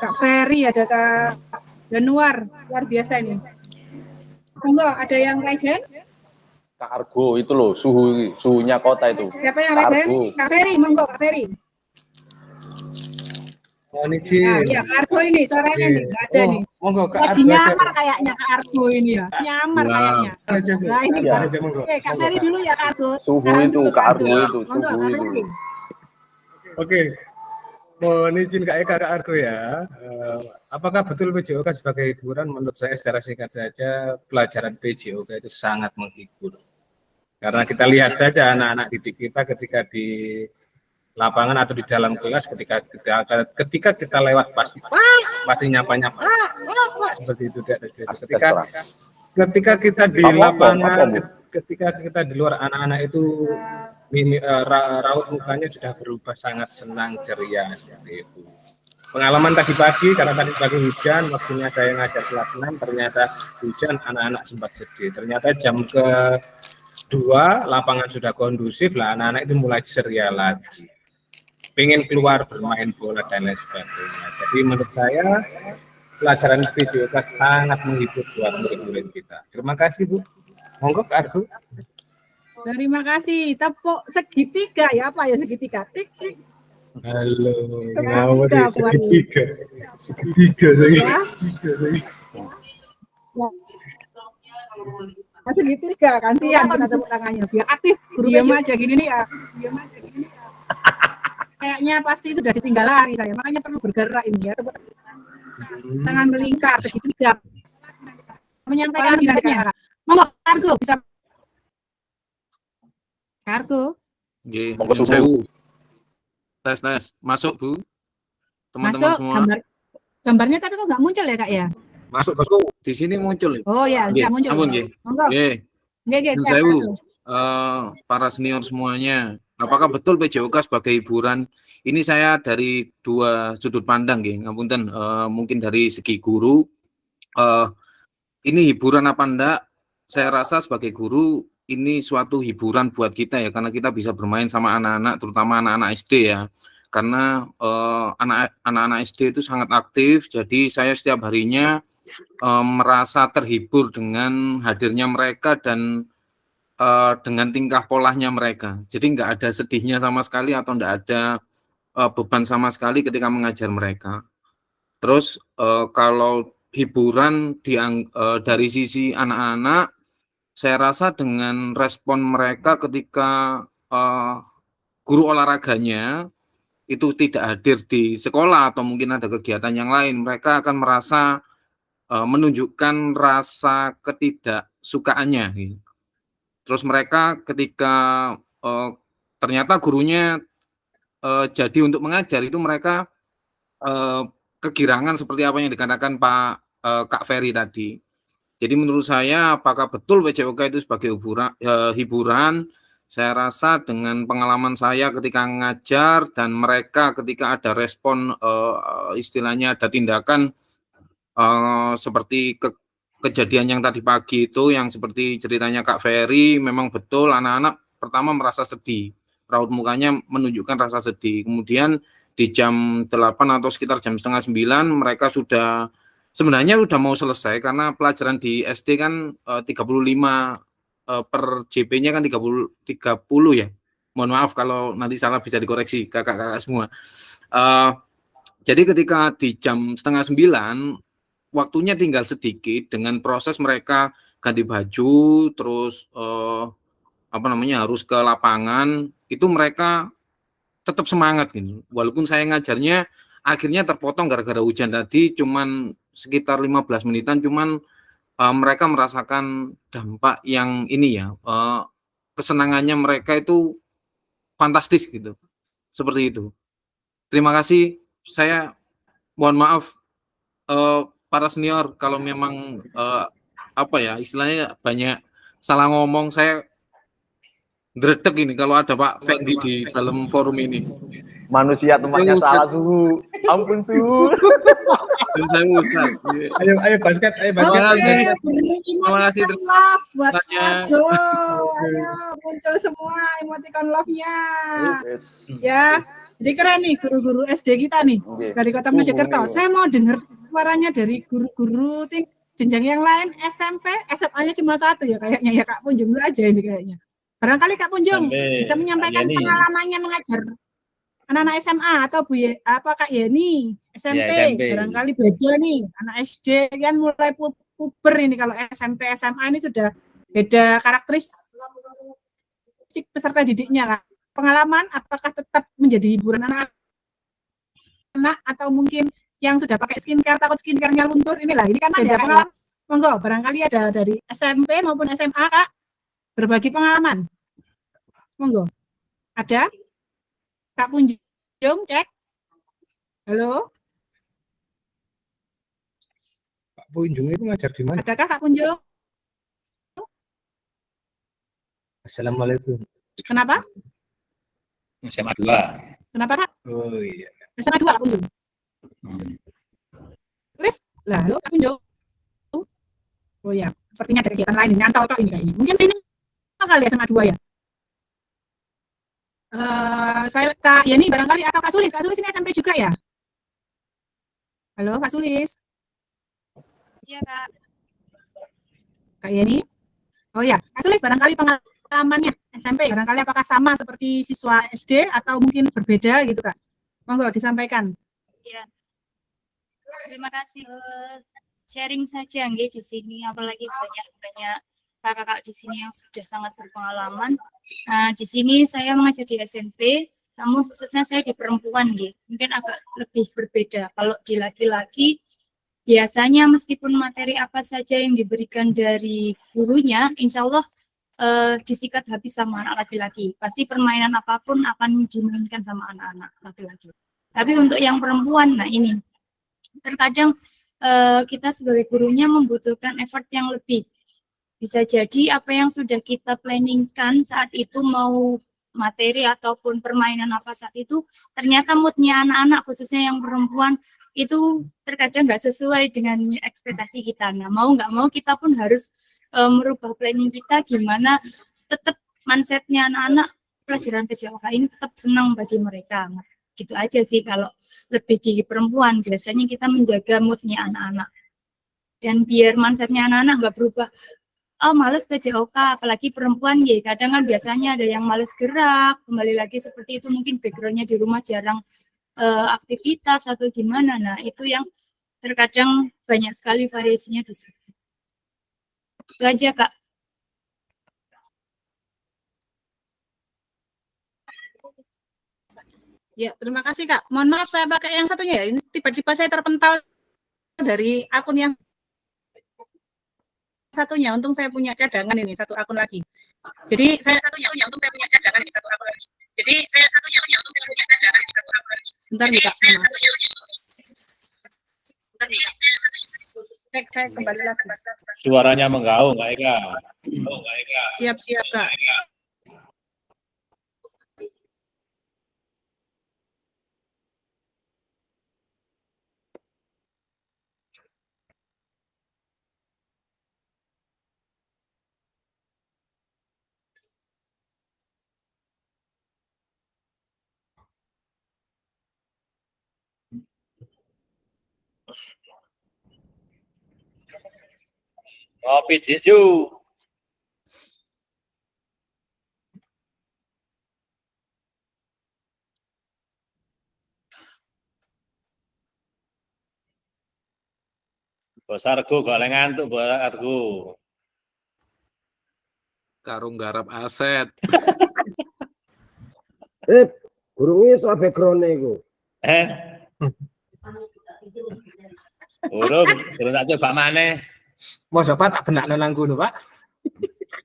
Kak Ferry, ada Kak Januar, luar biasa ini. Monggo, ada yang raise hand? Kak Argo itu loh, suhunya kota itu. Siapa yang raise hand? Kak Ferry, monggo Kak Ferry. Mohon Nah, izin. iya Kak Argo ini, suaranya nih, nggak ada nih. Monggo Kak Lagi Argo. nyamar kayaknya Kak Argo ini ya, nyamar kayaknya. Nah ini Iya. Oke, Kak Ferry dulu ya Kak Argo. Suhu Tahan itu, dulu, Kak Argo itu, Monggo, suhu Kak itu. Ferry. Oke. Mohon izin Kak Argo ya. Apakah betul PJOK sebagai hiburan? Menurut saya secara singkat saja pelajaran PJOK itu sangat menghibur. Karena kita lihat saja anak-anak didik kita ketika di lapangan atau di dalam kelas ketika kita lewat pasti nyapa seperti itu. Ketika kita di lapangan, ketika kita di luar, anak-anak itu raut mukanya sudah berubah sangat senang ceria seperti itu. Pengalaman tadi pagi, karena tadi pagi hujan, waktunya saya ngajar kelas 6, ternyata hujan, anak-anak sempat sedih. Ternyata jam kedua lapangan sudah kondusif lah, anak-anak itu mulai ceria lagi, pengen keluar bermain bola dan lain sebagainya. Jadi menurut saya pelajaran PJOK sangat menghibur buat murid-murid kita. Terima kasih Bu. Monggo Kak Argo. Terima kasih. Tepuk segitiga ya, apa ya segitiga? Tik tik. Halo, ngawur ya, segitiga. Ya, segitiga gantian kita tepuk tangannya biar aktif. Diam aja gini nih ya. Kayaknya pasti sudah ditinggal lari saya, makanya perlu bergerak ini ya. Tepuk tangan melingkar segitiga. Menyampaikan tidaknya. Monggo Argo bisa. Argo. Nggih, Monggo nyuwun tunggu. sewu. Tes. Masuk, Bu. Teman-teman Masuk semua. gambarnya tapi kok nggak muncul ya Kak ya? Masuk Bosku. Di sini muncul. Oh ya, Nggih, sudah muncul. ampun nggih. Monggo. Nggih, Nggih, nyuwun siap, sewu. Argo. Para senior semuanya. Apakah betul PJOK sebagai hiburan? Ini saya dari dua sudut pandang nggih. Ngapunten, mungkin dari segi guru ini hiburan apa enggak? Saya rasa sebagai guru ini suatu hiburan buat kita ya, karena kita bisa bermain sama anak-anak, terutama anak-anak SD ya. Karena anak-anak SD itu sangat aktif, jadi saya setiap harinya merasa terhibur dengan hadirnya mereka dan dengan tingkah polanya mereka. Jadi nggak ada sedihnya sama sekali atau nggak ada beban sama sekali ketika mengajar mereka. Terus kalau hiburan dari sisi anak-anak, saya rasa dengan respon mereka ketika guru olahraganya itu tidak hadir di sekolah atau mungkin ada kegiatan yang lain, mereka akan merasa menunjukkan rasa ketidaksukaannya. Gitu. Terus mereka ketika ternyata gurunya jadi untuk mengajar, itu mereka kegirangan seperti apa yang dikatakan Kak Ferry tadi. Jadi menurut saya apakah betul PJOK itu sebagai hiburan? Saya rasa dengan pengalaman saya ketika ngajar dan mereka ketika ada respon istilahnya ada tindakan seperti kejadian yang tadi pagi itu yang seperti ceritanya Kak Ferry, memang betul anak-anak pertama merasa sedih. Raut mukanya menunjukkan rasa sedih. Kemudian di jam 8 atau sekitar jam setengah 9 mereka sebenarnya sudah mau selesai karena pelajaran di SD kan 35 per JP-nya kan 30 ya. Mohon maaf kalau nanti salah, bisa dikoreksi kakak-kakak semua. Jadi ketika di jam 8:30, waktunya tinggal sedikit dengan proses mereka ganti baju, terus harus ke lapangan, itu mereka tetap semangat gitu. Walaupun saya ngajarnya akhirnya terpotong gara-gara hujan tadi, cuman sekitar 15 menitan, cuman mereka merasakan dampak yang ini ya, kesenangannya mereka itu fantastis gitu. Seperti itu. Terima kasih. Saya mohon maaf para senior kalau memang istilahnya banyak salah ngomong. Saya gredeg ini kalau ada Pak Fendi di dalam forum ini. Manusia tempatnya salah, suhu. Ampun, suhu. Dan saya Ustaz. Ayo basket, ayo basket. Terima kasih. Love buat Terima Ardo. Ayo muncul semua emoticon love-nya. Ya, jadi keren nih guru-guru SD kita nih dari Kota Mojokerto. Saya mau dengar suaranya dari guru-guru jenjang yang lain, SMP, SMA-nya cuma satu ya kayaknya ya, Kak Punjung aja ini kayaknya. Barangkali Kak Punjung bisa menyampaikan pengalamannya mengajar anak-anak SMA atau Kak Yeni SMP. Barangkali beda nih, anak SD kan mulai puber ini, kalau SMP SMA ini sudah beda karakteristik peserta didiknya, Kak. Pengalaman apakah tetap menjadi hiburan anak-anak atau mungkin yang sudah pakai skincare takut skincare-nya luntur, ini kan ada pengalaman. Monggo, barangkali ada dari SMP maupun SMA, Kak, berbagi pengalaman. Monggo. Ada? Kak Punjung, cek. Halo? Pak Punjung itu ngajar di mana? Adakah Kak Punjung? Assalamualaikum. Kenapa? SMA 2. Kenapa, Kak? Oh iya. SMA 2 Kak Punjung. Tulis. Lah, halo Kak Punjung. Oh ya, sepertinya ada kegiatan lain, nyantol Kak ini kayaknya. Mungkin ini kali SMA 2 ya. Saya Kak Yeni barangkali atau Kak Sulis. Kak Sulis ini SMP juga ya? Halo Kak Sulis. Iya Kak. Kak Yeni. Oh ya, Kak Sulis barangkali pengalamannya SMP barangkali apakah sama seperti siswa SD atau mungkin berbeda gitu Kak? Monggo disampaikan. Iya. Terima kasih. Sharing saja nggih di sini, apalagi banyak kakak-kakak di sini yang sudah sangat berpengalaman. Nah, di sini saya mengajar di SMP, namun khususnya saya di perempuan nggih. Mungkin agak lebih berbeda. Kalau di laki-laki biasanya meskipun materi apa saja yang diberikan dari gurunya, insya Allah disikat habis sama anak laki-laki. Pasti permainan apapun akan dimainkan sama anak-anak laki-laki. Tapi untuk yang perempuan, nah ini terkadang kita sebagai gurunya membutuhkan effort yang lebih. Bisa jadi apa yang sudah kita planningkan saat itu, mau materi ataupun permainan apa saat itu, ternyata moodnya anak-anak khususnya yang perempuan itu terkadang nggak sesuai dengan ekspektasi kita. Nah, mau nggak mau kita pun harus merubah planning kita gimana tetap mindsetnya anak-anak pelajaran PJOK ini tetap senang bagi mereka. Gitu aja sih kalau lebih di perempuan. Biasanya kita menjaga moodnya anak-anak. Dan biar mindsetnya anak-anak nggak berubah. Oh, males PJOK, apalagi perempuan ya. Kadang kan biasanya ada yang males gerak, kembali lagi seperti itu, mungkin backgroundnya di rumah jarang aktivitas atau gimana. Nah, itu yang terkadang banyak sekali variasinya di situ. Itu aja, Kak. Ya, terima kasih Kak. Mohon maaf saya pakai yang satunya ya. Ini tiba-tiba saya terpental dari akun yang satunya. Untung saya punya cadangan ini, satu akun lagi. Jadi saya satunya untung saya punya cadangan ini, satu akun lagi. Jadi saya satunya untung saya punya cadangan ini, satu akun lagi. Sebentar nih Kak. Cek, saya kembali lagi. Suaranya menggaung, Kak Eka. Siap-siap Kak. Kopi tisu. Bos Argo kok lek ngantuk Bos Argo. Karo nggarap aset. Gurung iso background iku. Urung tak coba maneh. Mosok Pak tak benakno nang kono, Pak.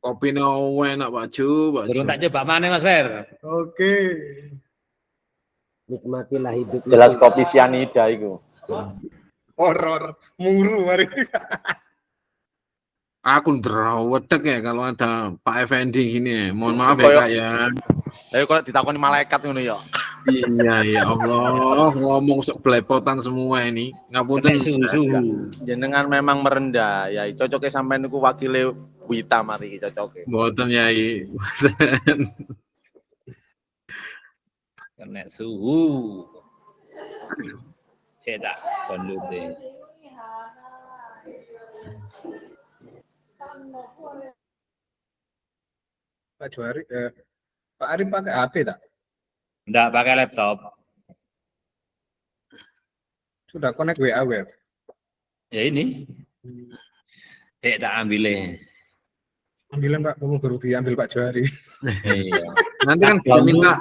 Kopine enak Pak Ju, Pak Ju. Urung tak coba maneh Mas Fer. Oke. Nikmatilah hidup. Jelas kopi sianida itu. Horor, muru mari. Aku ndrawedeg ya kalau ada Pak Effendi gini. Mohon maaf ya Kak ya. Ayo kok ditakoni malaikat ngono ya. Iya ya Allah, ngomong sok belepotan semua ini. Ngapunten suhu. Jenengan memang merendah ya. Cocoknya sampai niku wakile Wita mari cocoke. Mboten Yai. Kena suhu. Tak kondute. Pak Juari, Pak Arif pakai HP tak? Enggak pakai laptop. Sudah connect WA web. Ya ini. Tak ambilnya. Ambilin Pak, kamu guru diambil Pak Juari. Iya. Nanti kan bisa minta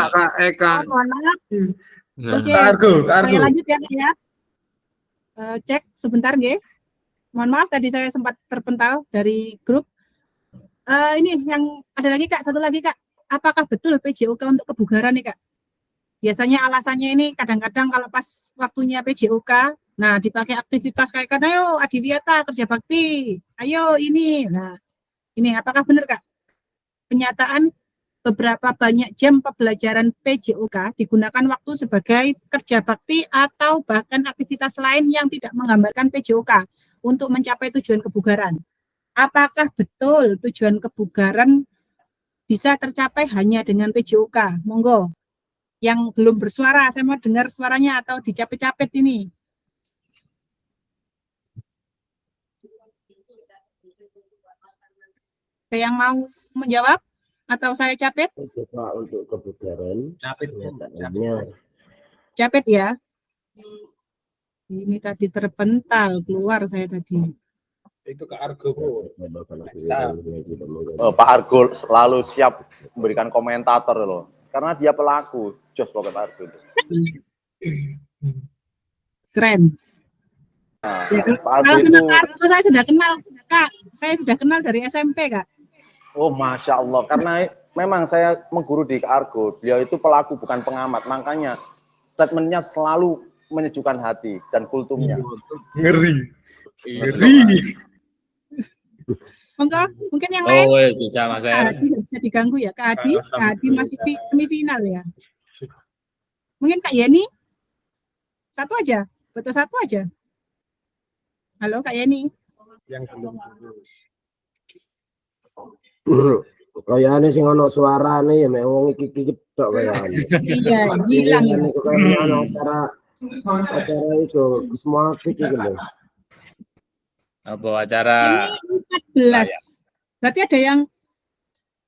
Kak Eka. Mohon maaf. Nah, Oke, Kak saya lanjut ya, Kak, ya. Cek sebentar, nggih. Mohon maaf tadi saya sempat terpental dari grup. Ini yang ada lagi Kak, satu lagi Kak. Apakah betul PJOK untuk kebugaran nih Kak? Biasanya alasannya ini kadang-kadang kalau pas waktunya PJOK, nah dipakai aktivitas kayak kan, ayo Adiwiyata kerja bakti, ayo ini. Nah, ini apakah benar Kak? Kenyataan beberapa banyak jam pembelajaran PJOK digunakan waktu sebagai kerja bakti atau bahkan aktivitas lain yang tidak menggambarkan PJOK untuk mencapai tujuan kebugaran. Apakah betul tujuan kebugaran bisa tercapai hanya dengan PJOK? Monggo. Yang belum bersuara, saya mau dengar suaranya atau dicapit-capit ini. Ada yang mau menjawab? Atau saya capit? Coba untuk kebugaran. Capit. Capit ya. Ini tadi terpental, keluar saya tadi. Itu Kak Argo. Pak Argo selalu siap memberikan komentator loh. Karena dia pelaku. Jos pokoknya Pak Argo. Keren. Nah, Ya, Pak kalau Argo sama itu, Kak Argo saya sudah kenal, Kak. Saya sudah kenal dari SMP, Kak. oh Masya Allah. Karena memang saya mengguru di Argo. Beliau itu pelaku bukan pengamat. Makanya statementnya selalu menyejukkan hati dan kultumnya. Ngeri. Monggo, mungkin yang lain. Oh, bisa Mas Kak Fer. Hadi nggak bisa diganggu ya, Kak Hadi. Kak Hadi masih semifinal ya. Mungkin Kak Yeni. Satu aja, betul satu aja. Halo Kak Yeni. Yang belum lulus. Kayane sing ana suarane ya mek wong iki tok kayane. Iya, hilang ya. Kayane acara itu semua fik iki lho. Apa acara Ini 14. Berarti ada yang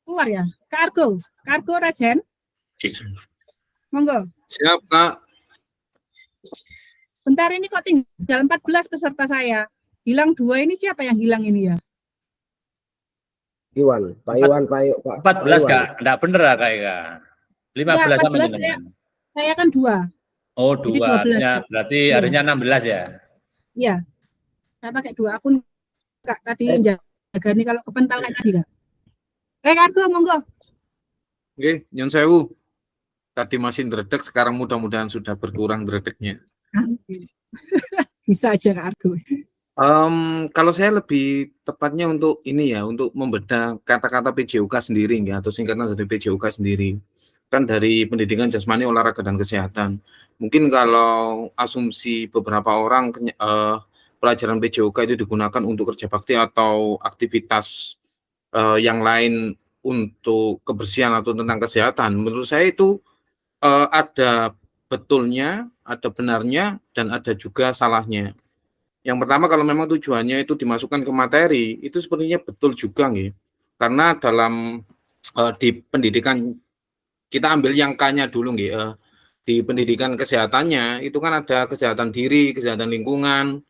keluar ya? Kak Argo. Kak Argo Rajen. Monggo. siap Kak. Bentar ini kok tinggal 14 peserta saya. Hilang 2 ini siapa yang hilang ini ya? Iwan, Pak Iwan, Pak 14 Kak? Enggak bener ya Kak Eka. 15 sama 14 jenengan. Saya kan 2. Oh, Jadi 2. 12, Artinya, Kak. berarti Iya. harinya 16 ya. Iya. Saya pakai 2 akun Kak tadi jaga nih kalau kepental kayak tadi Kak. Kak Argo monggo. Oke, nyon sewu. Tadi masih ndredeg, sekarang mudah-mudahan sudah berkurang ndredegnya. Bisa aja Kak Argo. Kalau saya lebih tepatnya untuk ini ya, untuk membedah kata-kata PJOK sendiri ya, atau singkatan dari PJOK sendiri. Kan dari pendidikan jasmani, olahraga dan kesehatan. Mungkin kalau asumsi beberapa orang pelajaran PJOK itu digunakan untuk kerja bakti atau aktivitas yang lain untuk kebersihan atau tentang kesehatan. Menurut saya itu ada betulnya, ada benarnya, dan ada juga salahnya. Yang pertama, kalau memang tujuannya itu dimasukkan ke materi, itu sepertinya betul juga nih. Karena dalam di pendidikan, kita ambil yang K-nya dulu nih, di pendidikan kesehatannya, itu kan ada kesehatan diri, kesehatan lingkungan,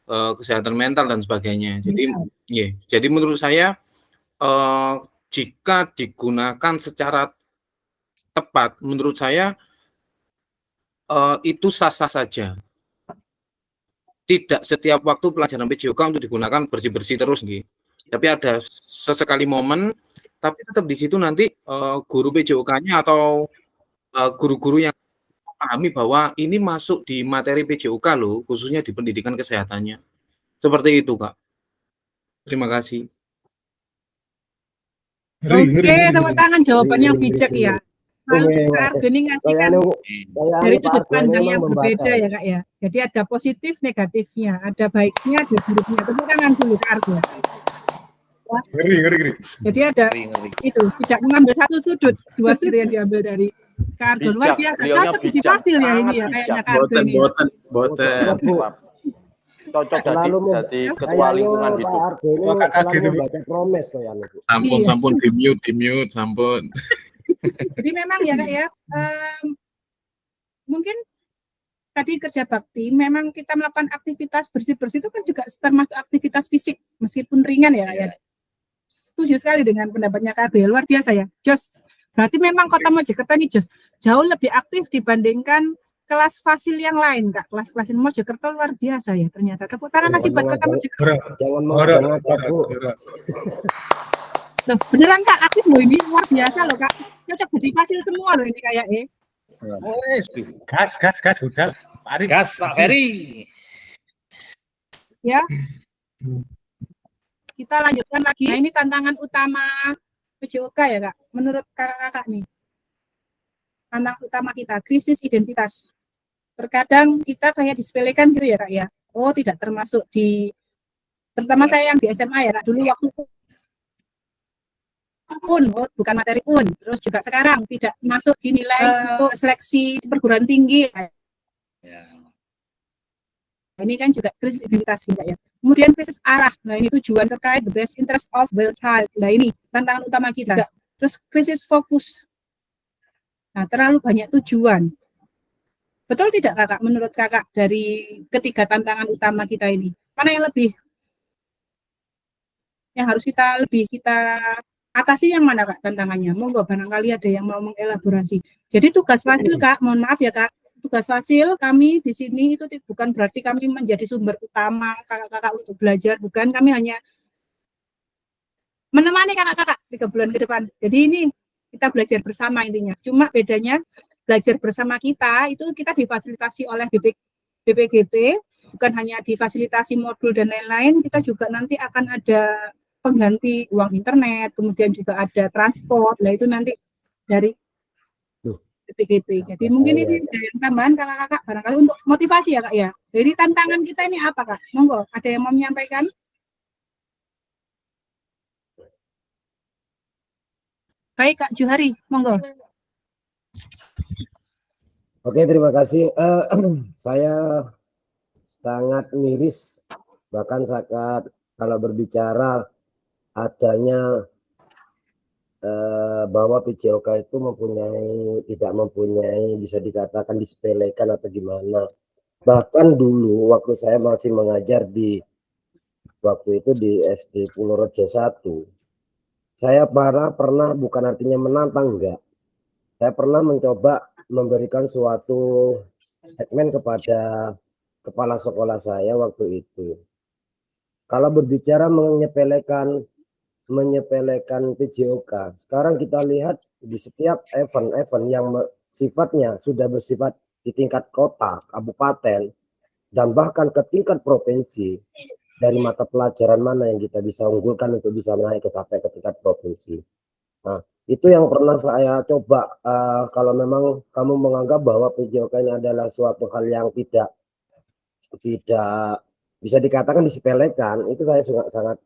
kesehatan mental dan sebagainya. Jadi menurut saya jika digunakan secara tepat, menurut saya itu sah-sah saja. Tidak setiap waktu pelajaran PJOK untuk digunakan bersih-bersih terus, gitu. Tapi ada sesekali momen, tapi tetap di situ nanti guru PJOK-nya atau guru-guru yang memahami bahwa ini masuk di materi PJOK loh, khususnya di pendidikan kesehatannya. Seperti itu, Kak. Terima kasih. Oke, tepuk tangan jawabannya yang bijak ya. Lalu Kak Argo ini ngasih kan dari sudut pandang yang berbeda ya Kak ya. Jadi ada positif negatifnya, ada baiknya, ada buruknya. Tepuk tangan dulu Kak Argo. Ngeri. Jadi ada itu, tidak mengambil satu sudut, dua sudut yang diambil dari Kak Argo. Luar biasa, cocok jadi fasil ya ini ya kayaknya Kak Argo ini. Cocok jadi ketua lingkungan hidup. Selalu membaca promes kayaknya. Sampun di mute, sampun. Jadi memang ya Kak ya, mungkin tadi kerja bakti, memang kita melakukan aktivitas bersih-bersih itu kan juga termasuk aktivitas fisik, meskipun ringan ya Kak ya. Setuju sekali dengan pendapatnya Kak ya, luar biasa ya. Jos, berarti memang Kota Mojokerto ini Jos, jauh lebih aktif dibandingkan kelas fasil yang lain Kak. Kelas fasil Mojokerto luar biasa ya ternyata. Tepuk tangan lagi buat Kota Mojokerto. Jangan mengajak Bu. Loh, beneran Kak, aktif loh ini, luar biasa loh Kak. Cocok jadi fasil semua loh ini kayak Gas udah. Gas Pak Ferry. Ya. Kita lanjutkan lagi. Nah, ini tantangan utama PJOK ya Kak. Menurut kakak-kakak nih. Tantangan utama kita, krisis identitas. Terkadang kita kayak disepelekan gitu ya Kak ya. Oh, tidak termasuk di, terutama saya yang di SMA ya Kak. Dulu waktu bukan materi UN, terus juga sekarang tidak masuk di nilai untuk seleksi perguruan tinggi. Ini kan juga krisis identitas ya. Kemudian krisis arah. Nah, ini tujuan terkait the best interest of the child. Nah, ini tantangan utama kita. Terus krisis fokus. Nah, terlalu banyak tujuan. Betul tidak Kakak? Menurut Kakak dari ketiga tantangan utama kita ini, mana yang lebih yang harus kita atasi, yang mana Kak tantangannya? Monggo barangkali ada yang mau mengelaborasi. Jadi tugas fasil Kak, mohon maaf ya Kak, tugas fasil kami di sini itu bukan berarti kami menjadi sumber utama kakak-kakak untuk belajar, bukan, kami hanya menemani kakak-kakak 3 bulan ke depan. Jadi ini kita belajar bersama intinya. Cuma bedanya belajar bersama kita itu kita difasilitasi oleh BPGP, bukan hanya difasilitasi modul dan lain-lain, kita juga nanti akan ada pengganti uang internet, kemudian juga ada transport, nah itu nanti dari BPGP. Jadi mungkin ini yang tambahan kakak-kakak barangkali untuk motivasi ya Kak ya. Jadi tantangan kita ini apa Kak? Monggo, ada yang mau menyampaikan? Baik Kak Juhari, monggo. Oke, terima kasih. Saya sangat miris, bahkan sangat kalau berbicara adanya bahwa PJOK itu tidak mempunyai bisa dikatakan disepelekan atau gimana. Bahkan dulu waktu saya masih mengajar waktu itu di SD Purworejo 1, saya pernah bukan artinya menantang, enggak. Saya pernah mencoba memberikan suatu segmen kepada kepala sekolah saya waktu itu. Kalau berbicara menyepelekan PJOK, sekarang kita lihat di setiap event-event yang sifatnya sudah bersifat di tingkat kota, kabupaten, dan bahkan ke tingkat provinsi, dari mata pelajaran mana yang kita bisa unggulkan untuk bisa naik sampai ke tingkat provinsi. Nah, itu yang pernah saya coba. Kalau memang kamu menganggap bahwa PJOK ini adalah suatu hal yang tidak bisa dikatakan disepelekan, itu saya sangat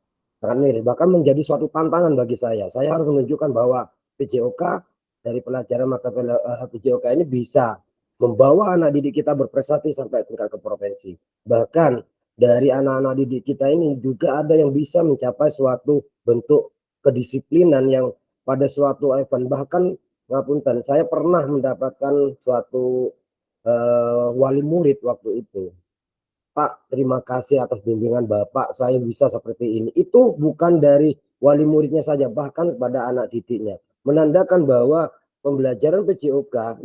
miris, bahkan menjadi suatu tantangan bagi saya. Saya harus menunjukkan bahwa PJOK dari pelajaran mata PJOK ini bisa membawa anak didik kita berprestasi sampai tingkat ke provinsi. Bahkan dari anak-anak didik kita ini juga ada yang bisa mencapai suatu bentuk kedisiplinan yang pada suatu event, bahkan ngapunten, saya pernah mendapatkan suatu wali murid waktu itu. Pak, terima kasih atas bimbingan Bapak, saya bisa seperti ini. Itu bukan dari wali muridnya saja, bahkan kepada anak didiknya. Menandakan bahwa pembelajaran PJOK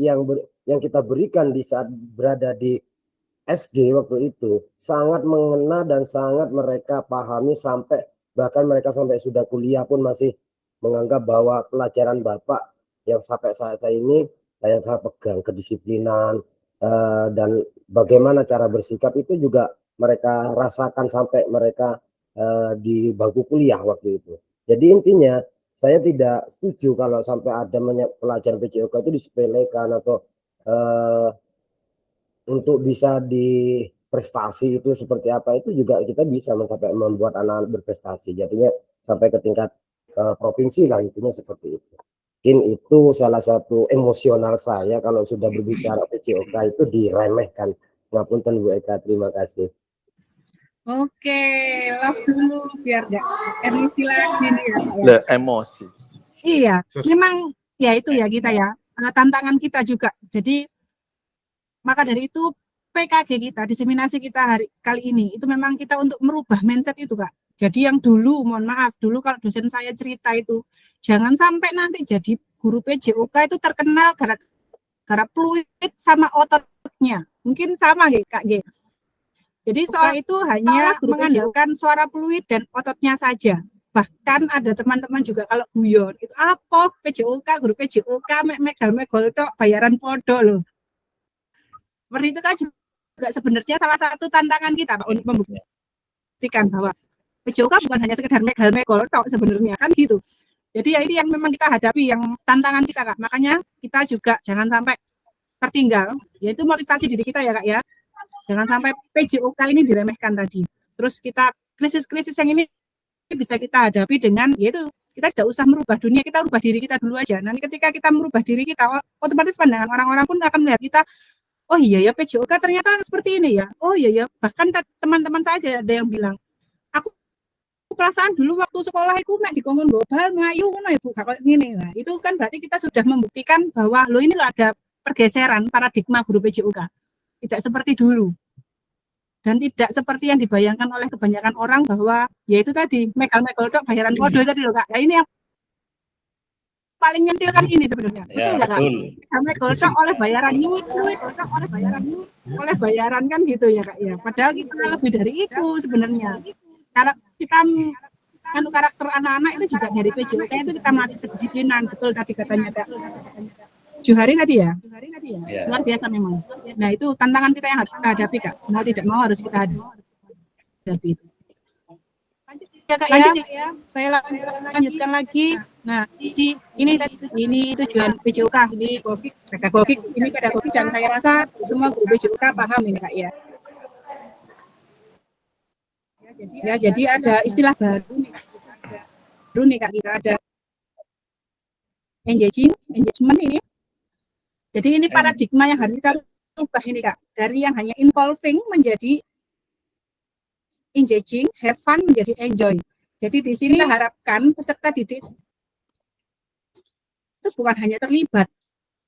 yang kita berikan di saat berada di SD waktu itu sangat mengena dan sangat mereka pahami, sampai bahkan mereka sampai sudah kuliah pun masih menganggap bahwa pelajaran Bapak yang sampai saat ini saya pegang, kedisiplinan, dan bagaimana cara bersikap itu juga mereka rasakan sampai mereka di bangku kuliah waktu itu. Jadi intinya saya tidak setuju kalau sampai ada pelajaran PJOK itu disepelekan atau untuk bisa di prestasi itu seperti apa, itu juga kita bisa mencapai membuat anak-anak berprestasi. Jadinya sampai ke tingkat provinsi lah, intinya seperti itu. Mungkin itu salah satu emosional saya kalau sudah berbicara PJOK itu diremehkan. Ngapunten Bu Eka, terima kasih. Oke, love dulu biar gak emosi lagi nih ya, Pak, ya. Le, emosi. Iya, memang ya itu ya kita ya, tantangan kita juga. Jadi maka dari itu PKG kita, diseminasi kita kali ini itu memang kita untuk merubah mindset itu, Kak. Jadi yang dulu, mohon maaf, dulu kalau dosen saya cerita itu, jangan sampai nanti jadi guru PJOK itu terkenal gara-gara fluid sama ototnya. Mungkin sama ya, Kak G. Jadi soal itu hanya mengandalkan suara fluid dan ototnya saja. Bahkan ada teman-teman juga kalau guyon, itu apa PJOK, guru PJOK, megol tok, bayaran podo loh. Seperti itu kan juga sebenarnya salah satu tantangan kita, Pak, untuk membuktikan bahwa PJOK bukan hanya sekedar megol tok sebenarnya, kan gitu. Jadi ya ini yang memang kita hadapi, yang tantangan kita, Kak. Makanya kita juga jangan sampai tertinggal, yaitu motivasi diri kita ya, Kak ya. Jangan sampai PJOK ini diremehkan tadi. Terus kita krisis-krisis yang ini bisa kita hadapi dengan, yaitu kita tidak usah merubah dunia, kita rubah diri kita dulu aja. Nanti ketika kita merubah diri kita, otomatis pandangan orang-orang pun akan melihat kita, oh iya ya PJOK ternyata seperti ini ya. Oh iya ya, bahkan teman-teman saya ada yang bilang, aku perasaan dulu waktu sekolah itu mek dikongkon global ngayu ngono ya Bu, kayak gini. Nah, itu kan berarti kita sudah membuktikan bahwa lo ini lo ada pergeseran paradigma guru PJOK. Tidak seperti dulu. Dan tidak seperti yang dibayangkan oleh kebanyakan orang bahwa ya itu tadi megol-megol tok bayaran podo tadi loh, Kak. Ya ini yang paling nyentil kan ini sebenarnya. Betul enggak, Kak? Megol tok oleh bayaran nyuit, oleh bayaran kan gitu ya, Kak ya. Padahal kita lebih dari itu sebenarnya. Kalau kita karakter anak-anak itu juga dari PJOK itu kita melatih kedisiplinan, betul tadi katanya Kak Juhari tadi ya. Luar biasa memang. Nah itu tantangan kita yang harus kita hadapi, Kak. Mau tidak mau harus kita hadapi itu. Ya, Kak, ya. Saya lanjutkan lagi. Nah, ini tujuan PJOK, ini pedagogik dan saya rasa semua guru PJOK paham ini, Kak ya. Ya, jadi ada istilah baru nih, Kak, kita ada engagement ini. Jadi ini paradigma yang harus kita ubah ini, Kak. Dari yang hanya involving menjadi engaging, have fun menjadi enjoy. Jadi di sini kita harapkan peserta didik itu bukan hanya terlibat,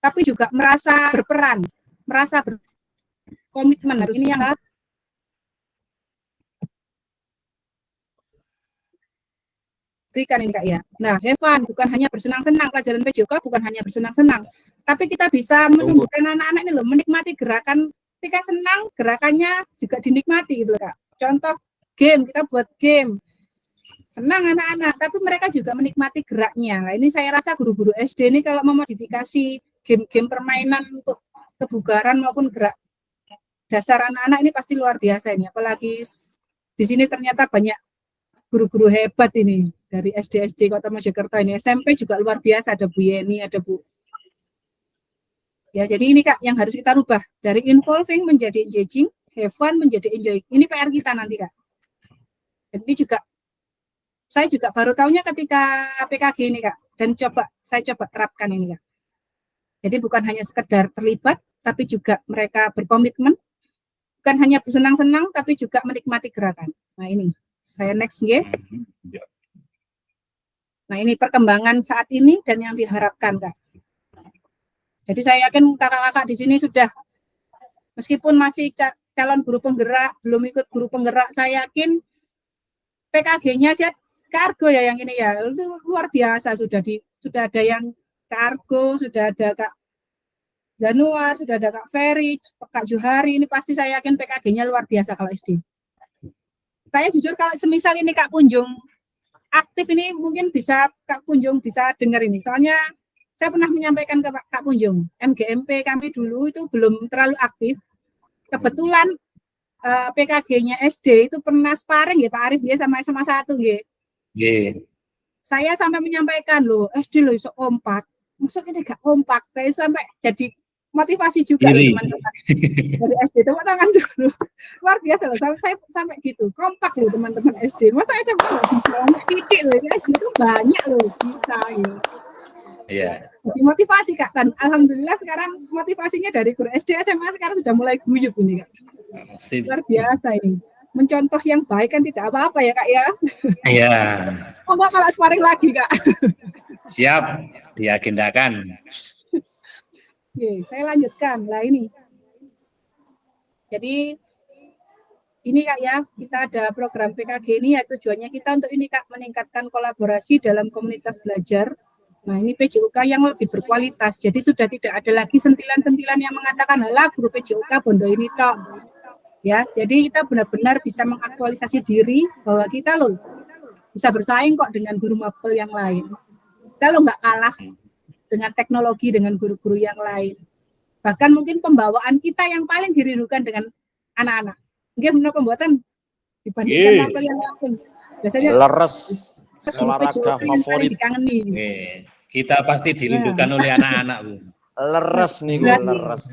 tapi juga merasa berperan, merasa berkomitmen. Harus ini yang berikan ini, Kak ya. Nah, have fun bukan hanya bersenang-senang, pelajaran PJOK bukan hanya bersenang-senang, tapi kita bisa menumbuhkan anak-anak ini loh, menikmati gerakan. Ketika senang, gerakannya juga dinikmati gitu, Kak. Contoh game, kita buat game. Senang anak-anak, tapi mereka juga menikmati geraknya. Nah, ini saya rasa guru-guru SD ini kalau memodifikasi game-game permainan untuk kebugaran maupun gerak dasar anak-anak ini pasti luar biasa ini. Apalagi di sini ternyata banyak guru-guru hebat ini dari SD Kota Mojokerto ini. SMP juga luar biasa, ada Bu Yeni, ada Bu. Ya, jadi ini, Kak, yang harus kita rubah dari involving menjadi engaging, have fun menjadi enjoy. Ini PR kita nanti, Kak. Jadi saya juga baru tahunya ketika PKG ini, Kak, dan saya coba terapkan ini, Kak. Jadi bukan hanya sekedar terlibat, tapi juga mereka berkomitmen, bukan hanya bersenang-senang, tapi juga menikmati gerakan. Nah ini, saya next, ya. Nah ini perkembangan saat ini dan yang diharapkan, Kak. Jadi saya yakin kakak-kakak di sini sudah, meskipun masih calon guru penggerak, belum ikut guru penggerak, saya yakin PKG-nya kargo ya yang ini ya, itu luar biasa. Sudah ada yang kargo, sudah ada Kak Januar, sudah ada Kak Ferry, Kak Juhari, ini pasti saya yakin PKG-nya luar biasa kalau SD. Saya jujur kalau semisal ini Kak Kunjung aktif ini mungkin bisa Kak Kunjung bisa dengar ini. Soalnya saya pernah menyampaikan ke Kak Kunjung, MGMP kami dulu itu belum terlalu aktif. Kebetulan PKG-nya SD itu pernah sparring ya Pak Arif dia sama SMA 1 nggih. Nggih. Saya sampai menyampaikan loh, SD loh iso kompak. Maksudnya ini gak kompak. Saya sampai jadi motivasi juga loh, teman-teman. Dari SD tepuk tangan dulu. Luar biasa loh, saya sampai gitu. Kompak loh teman-teman SD. Masa SMA nggak bisa? Titik loh, SD itu banyak loh bisa gitu. Iya. Jadi motivasi Kak, dan alhamdulillah sekarang motivasinya dari guru SD SMA sekarang sudah mulai guyup ini Kak. Luar biasa ini. Mencontoh yang baik kan tidak apa-apa ya Kak ya. Iya. Enggak kalau sparring lagi Kak. Siap, diagendakan. Oke, saya lanjutkan. Lah ini. Jadi ini Kak ya, kita ada program PKG ini ya tujuannya kita untuk ini Kak, meningkatkan kolaborasi dalam komunitas belajar. Nah, ini PJUK yang lebih berkualitas. Jadi sudah tidak ada lagi sentilan-sentilan yang mengatakan, "Halah, guru PJUK bondo ini tok." Ya, jadi kita benar-benar bisa mengaktualisasi diri bahwa kita loh bisa bersaing kok dengan guru mapel yang lain. Kita loh nggak kalah dengan teknologi, dengan guru-guru yang lain. Bahkan mungkin pembawaan kita yang paling dirindukan dengan anak-anak. Mungkin benar pembuatan dibandingkan mapel yang lain. Biasanya leres. guru PJUK yang paling dikangeni. Kita pasti dirindukan oleh anak-anak, Bu. Leres nih, leres.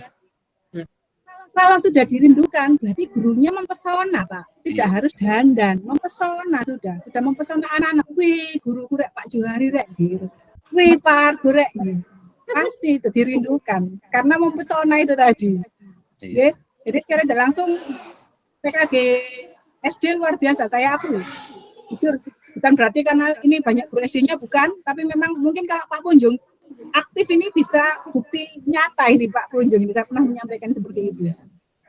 Kalau sudah dirindukan, berarti gurunya mempesona, Pak. Tidak harus dandan, mempesona sudah mempesona anak-anak. Wih, guru rek Pak Juhari rek gitu. Wih, Pak Argo rek gitu. Pasti itu dirindukan karena mempesona itu tadi. Oke. Jadi secara tidak langsung PKG SD luar biasa. Saya akui. Jujur, bukan berarti karena ini banyak guru SD-nya bukan, tapi memang mungkin kalau Pak Kunjung aktif ini bisa bukti nyata ini Pak Kunjung ini saya pernah menyampaikan seperti itu ya.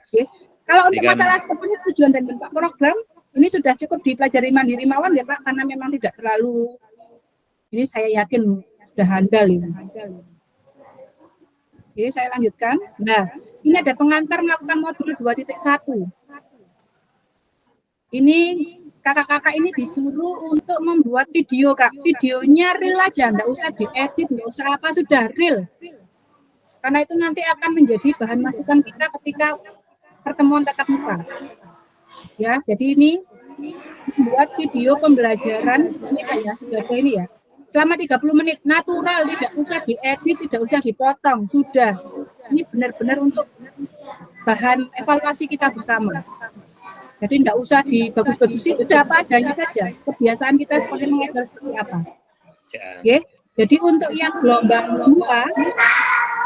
Oke. Kalau untuk masalah sebenarnya tujuan dan bentuk program ini sudah cukup dipelajari mandiri mawon ya Pak karena memang tidak terlalu ini saya yakin sudah handal ini. Oke, saya lanjutkan. Nah, ini ada pengantar melakukan modul 2.1. Ini kakak-kakak ini disuruh untuk membuat video Kak. Videonya real aja, enggak usah diedit, enggak usah apa, sudah real. Karena itu nanti akan menjadi bahan masukan kita ketika pertemuan tatap muka. Ya, jadi ini membuat video pembelajaran ini Kak ya, sudah ada ini ya. Selama 30 menit natural, tidak usah diedit, tidak usah dipotong, sudah. Ini benar-benar untuk bahan evaluasi kita bersama. Jadi tidak usah dibagus-bagusin, sudah apa adanya saja. Kebiasaan kita seperti mengajar seperti apa. Oke. Jadi untuk yang gelombang 2,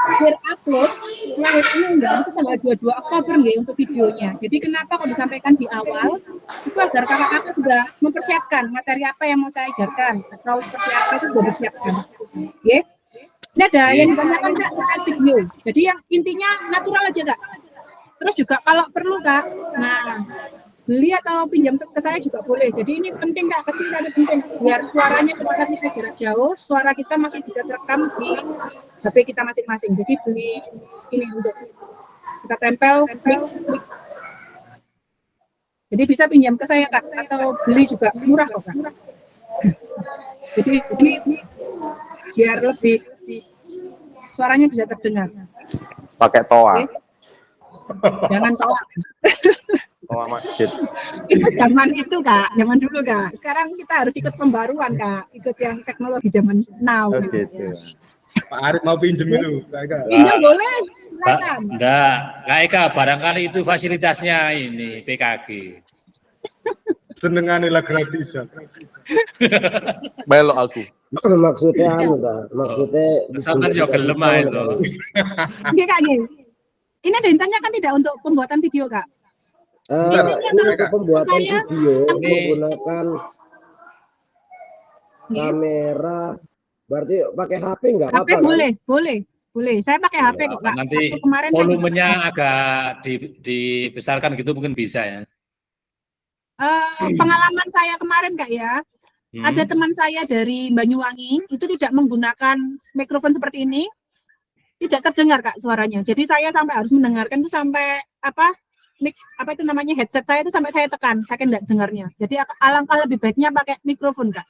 akhir upload, lahir ini itu tanggal 22 Oktober nih untuk videonya. Jadi kenapa kok disampaikan di awal, itu agar kakak-kakak sudah mempersiapkan materi apa yang mau saya ajarkan, atau seperti apa itu sudah disiapkan. Oke. Ini ada yang ditanyakan Kak terkait video. Jadi yang intinya natural aja Kak. Terus juga kalau perlu Kak, nah beli atau pinjam ke saya juga boleh. Jadi ini penting Kak, kecil tapi penting. Biar suaranya ketika kita jarak jauh, suara kita masih bisa terekam di HP kita masing-masing. Jadi beli ini untuk kita tempel mic. Jadi bisa pinjam ke saya Kak, atau beli juga murah kok Kak. Jadi ini biar lebih suaranya bisa terdengar. Pakai toa. Okay. Jangan toa. Toa masjid. Itu zaman itu Kak, zaman dulu Kak. Sekarang kita harus ikut pembaruan Kak, ikut yang teknologi zaman now. Oh, gitu. Pak Arif mau pinjem dulu, Kak. Pinjam boleh. Enggak, Kak Eka, barangkali itu fasilitasnya ini PKG. Senengane lah gratisan. Belok aku. Maksudnya anu Kak, maksudnya Sampeyan yo gelem ae to. Nggih Kak, nggih. Ini ada yang tanyakan tidak untuk pembuatan video Kak? ini untuk pembuatan video menggunakan kamera, berarti pakai HP nggak apa-apa? HP boleh, boleh. Boleh. Saya pakai HP kok, Kak. Nanti Waktu kemarin saya juga volumenya agak dibesarkan gitu mungkin bisa ya. pengalaman saya kemarin Kak ya, ada teman saya dari Banyuwangi itu tidak menggunakan mikrofon seperti ini, tidak terdengar Kak suaranya. Jadi saya sampai harus mendengarkan itu sampai apa itu namanya headset saya itu sampai saya tekan, saking tidak dengarnya. Jadi alangkah lebih baiknya pakai mikrofon Kak.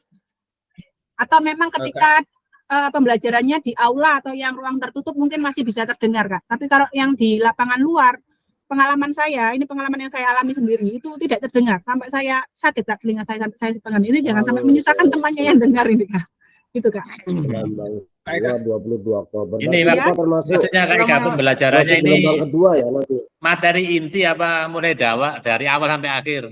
Atau memang ketika pembelajarannya di aula atau yang ruang tertutup mungkin masih bisa terdengar Kak. Tapi kalau yang di lapangan luar, pengalaman saya, ini pengalaman yang saya alami sendiri, itu tidak terdengar. Sampai saya sakit Kak, telinga saya sampai saya setengah. Ini jangan sampai menyusahkan temannya yang dengar ini Kak. Gitu Kak. 22 Oktober. Ini maksudnya Kak Ika pembelajarannya ini kedua ya nanti. materi inti apa mulai dari awal sampai akhir?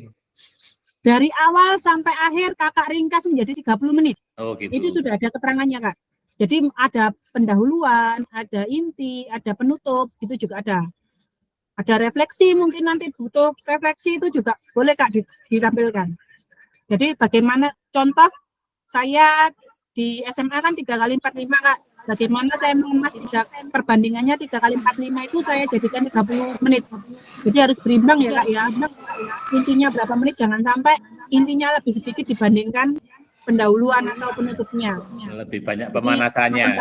Dari awal sampai akhir kakak ringkas menjadi 30 menit. Oh gitu. Itu sudah ada keterangannya Kak. Jadi ada pendahuluan, ada inti, ada penutup, itu juga ada. Ada refleksi, mungkin nanti butuh refleksi itu juga boleh Kak ditampilkan. Jadi bagaimana contoh saya di SMA kan 3 kali 45 Kak. Bagaimana saya mengemas perbandingannya 3 kali 45 itu saya jadikan 30 menit. Jadi harus berimbang ya Kak ya. Intinya berapa menit, jangan sampai intinya lebih sedikit dibandingkan pendahuluan atau penutupnya. Lebih banyak pemanasannya.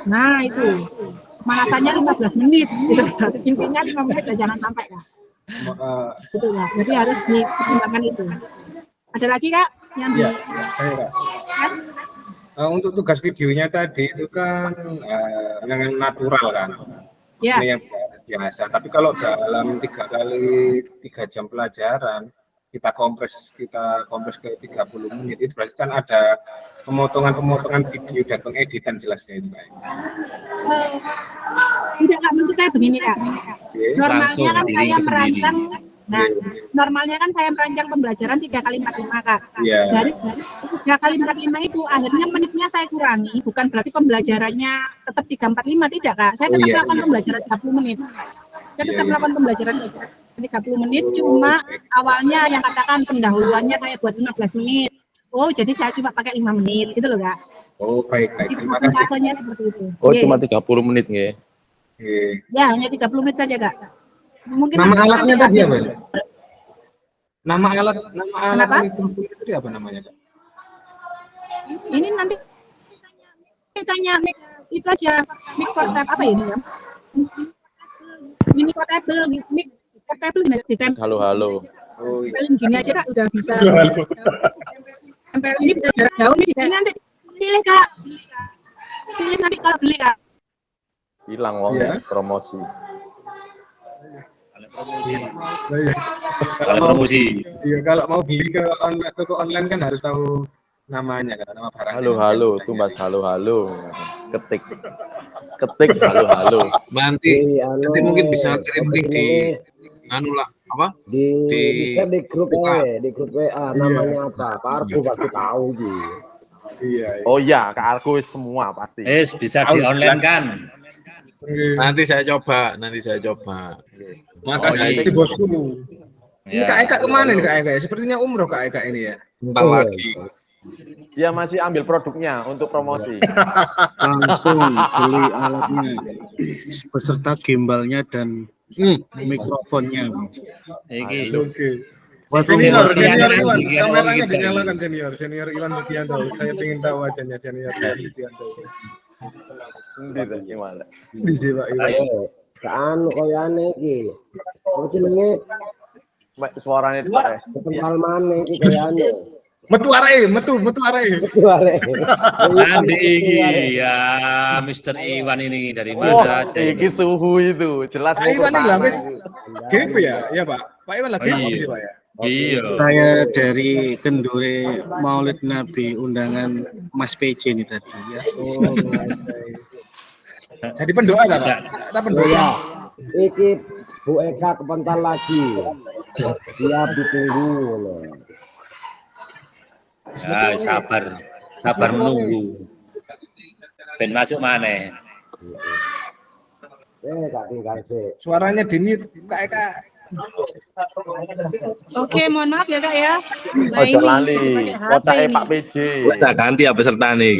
Nah itu. Pemanasannya 15 menit. Gitu. Intinya 5 menit ya, jangan sampai Kak. Gitu ya. Jadi harus dipertimbangkan itu. Ada lagi Kak yang di untuk tugas videonya tadi itu kan yang natural kan, ya. ini yang biasa. Tapi kalau dalam 3 kali 3 jam pelajaran kita kompres ke 30 menit, itu berarti kan ada pemotongan video dan pengeditan jelasnya itu Kak. Tidak Kak, maksud saya begini Kak. Normalnya kan saya merancang. Nah, normalnya kan saya merancang pembelajaran 3 kali 45 Kak. Yeah. Dari 3 kali 45 itu akhirnya menitnya saya kurangi, bukan berarti pembelajarannya tetap 345, tidak Kak. Saya tetap melakukan pembelajaran 30 menit. Saya tetap melakukan pembelajaran 30 menit, cuma awalnya yang katakan pendahuluannya saya buat 15 menit. Oh, jadi saya cuma pakai 5 menit gitu loh Kak. Oh, baik. Terima kasih. Seperti itu. Oh, cuma 30 menit nggih. Ya, hanya 30 menit saja Kak. Mungkin nama alatnya tadi apa? Nama alat itu apa namanya Kak? Ini nanti tanya mic itu aja, mic portable apa ini ya? Ini portable, mic portable ditempel. Halo. Oh, Tempelin gini aja Kak, udah bisa. Tempel ini bisa jarak jauh nih. Ini nanti pilih Kak. Pilih nanti kalau beli Kak. Hilang wong promosi. Kalau promosi. Iya, kalau mau beli ke toko online kan harus tahu namanya kan, nama barangnya. Halo, tumbas halo. Ketik halo. Nanti mungkin bisa kirim link di Bisa di grup WA namanya apa? Pak Arku pasti tahu gitu. Iya. Oh iya, Kak Arku semua pasti. Bisa di online kan. Nanti saya coba. Makasih bosku. Ini Kak Eka kemana nih Kak Eka? Sepertinya umroh Kak Eka ini ya. Bentar lagi. Dia masih ambil produknya untuk promosi. Langsung beli alatnya beserta gimbalnya dan mikrofonnya. Oke. Senior Iwan, Iwan, kameranya gitu. dinyalakan senior Iwan Budianto. Saya ingin tahu wajahnya senior Iwan Budianto. Gimana? Di sini Pak Iwan. Kan koyane iki. Apa jenenge? Suaranya cepat ya. Kental maneh iki koyane. Metu arek. Nanti iki ya Mr. Iwan ini dari mana aja Iki ini? suhu itu jelas Pak Iwan ini lapis GP ya? Iya Pak. Pak Iwan lagi Iya. Pak ya. Iya. Saya dari Kendure Maulid Nabi undangan Mas PJ ini tadi ya. Oh, jadi pendoa kan? Kita pendoa. Iki Bu Eka kepental lagi. Siap ditunggu. Ya, sabar menunggu. Ben masuk mana? Tak tinggal sih. Suaranya di mute Kak Eka. Oke, mohon maaf ya Kak ya. Nah, Ojo ini lali, pakai HP kotake ini. Pak PJ. Udah ganti ya peserta nih.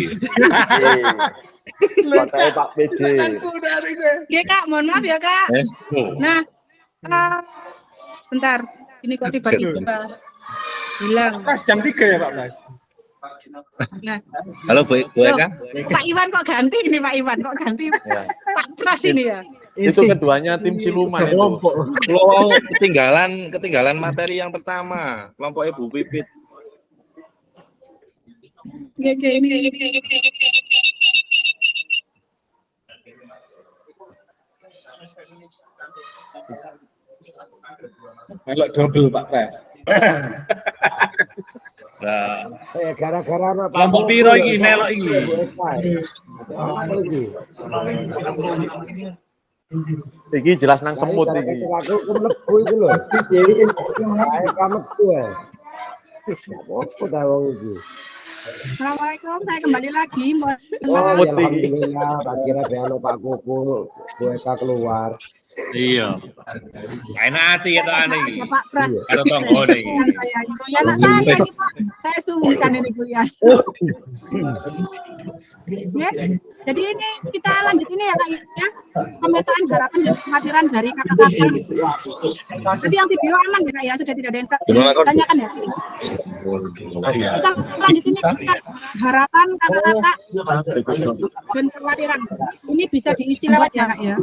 Kotake Pak PJ. Oke Kak, mohon maaf ya Kak. Nah, sebentar. Ini kok tiba-tiba hilang. Jam 3 ya Pak Pras? Nah, Halo Bu Eka. Pak Iwan kok ganti ini Pak Iwan kok ganti Ya. Pak Pras ini ya. Itu keduanya tim siluman itu. Kalau ketinggalan materi yang pertama, kelompok Ibu Pipit. Oke, ini. Melok double Pak Pras. Nah, Gara-gara anak kelompok piro iki melok iki? Apa iki? Iki jelas nang semut iki. Aku mlebu iku lho. Ae kamet tuh ya. Apa ta wong iki? Assalamualaikum, saya kembali lagi. Mohon Oh, maaf. alhamdulillah, tak kira belo Pak Kuku, Eka keluar. Iya. Enak hati ya aneh iki. Ya, Pak Pras. Karo tonggone iki. Ya anak saya nih Pak. Saya sungkan ini kuliah. Ya, jadi ini kita lanjut ini ya Kak ya. Pemetaan harapan dan kekhawatiran dari kakak-kakak. Tadi yang video aman ya Kak ya, sudah tidak ada yang ditanyakan ya. Kita lanjut ini Kak. Harapan kakak-kakak dan kekhawatiran. Ini bisa diisi lewat ya Kak ya.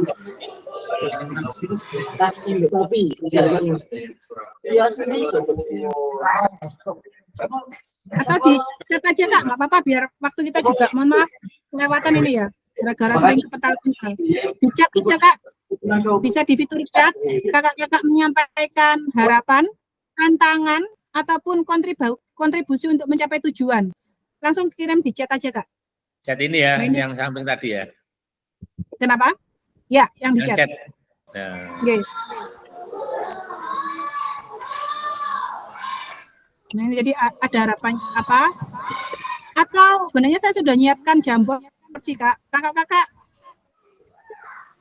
Atau dicat aja Kak, nggak apa-apa biar waktu kita juga, mohon maaf kelewatan ini ya, gara-gara sering kepental-pental. Dicat aja Kak, bisa di fitur chat, kakak-kakak menyampaikan harapan, tantangan, ataupun kontribusi untuk mencapai tujuan. Langsung kirim di chat aja Kak. Chat ini ya, Nah, ini. yang samping tadi ya. Kenapa? Ya, yang di Yang chat. chat. Nah, Oke. Nah, ini jadi ada harapan apa? Atau sebenarnya saya sudah nyiapkan jambor sih Kak. Kakak-kakak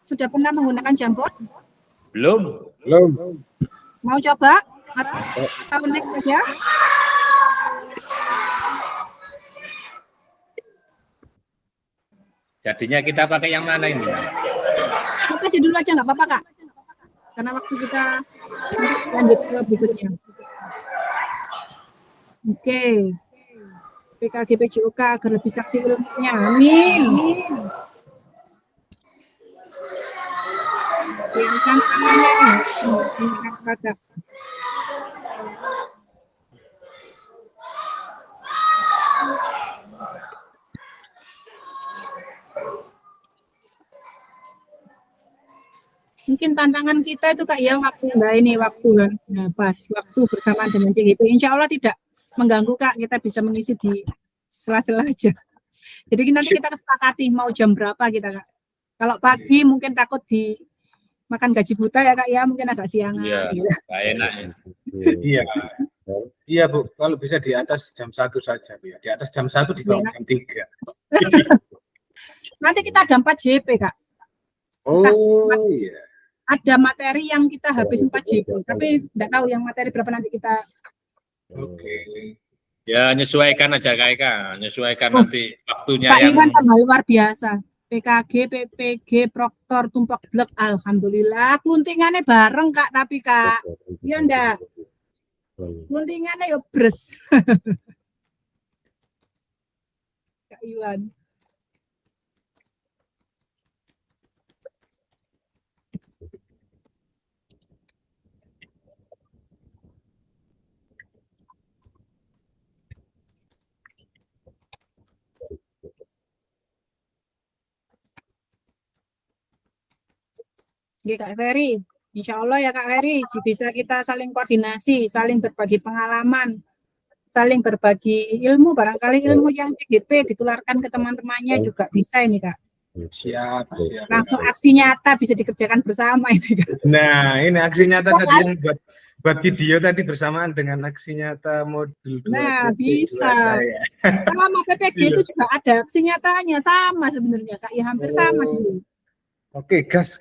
sudah pernah menggunakan jambor? belum. Mau coba? Atau next saja? Jadinya kita pakai yang mana ini? Kita aja dulu aja nggak apa-apa Kak. Karena waktu kita lanjut ke berikutnya. Oke. PKG PJOK agar lebih sakti ilmunya. Amin. Yang tangannya kakak-kakak. Mungkin tantangan kita itu Kak ya waktu waktu kan. Nah, pas waktu bersamaan dengan CGP. Insya Allah tidak mengganggu Kak, kita bisa mengisi di sela-sela aja. Jadi nanti kita kesepakati mau jam berapa kita Kak. Kalau pagi mungkin takut di makan gaji buta ya Kak ya, mungkin agak siangan. Iya, gitu. nggak enak ya. Iya. Iya Bu, kalau bisa di atas jam 1 saja Bu ya. Di atas jam 1 di bawah jam 3. Nanti kita ada 4 JP Kak. Oh iya. Ada materi yang kita habis 4 JP, tapi tidak tahu yang materi berapa nanti kita. Oke. Ya menyesuaikan aja Kak Eka, menyesuaikan nanti waktunya Pak yang Iwan tambah luar biasa. PKG, PPG, Proktor, Tumpak Blek, alhamdulillah. Kluntingannya bareng Kak, tapi Kak. Ya enggak. Kluntingannya ya bres. Kak Iwan. Oke, Kak Ferry. Insya Allah ya Kak Ferry, bisa kita saling koordinasi, saling berbagi pengalaman, saling berbagi ilmu. Barangkali ilmu yang CGP ditularkan ke teman-temannya juga bisa ini Kak. Siap. Langsung aksi nyata bisa dikerjakan bersama ini Kak. Nah, ini aksi nyata tadi yang buat video tadi bersamaan dengan aksi nyata modul 2. Nah, bisa. Sama PPG itu juga ada aksi nyatanya, sama sebenarnya Kak, ya hampir sama dulu. Oke, gas.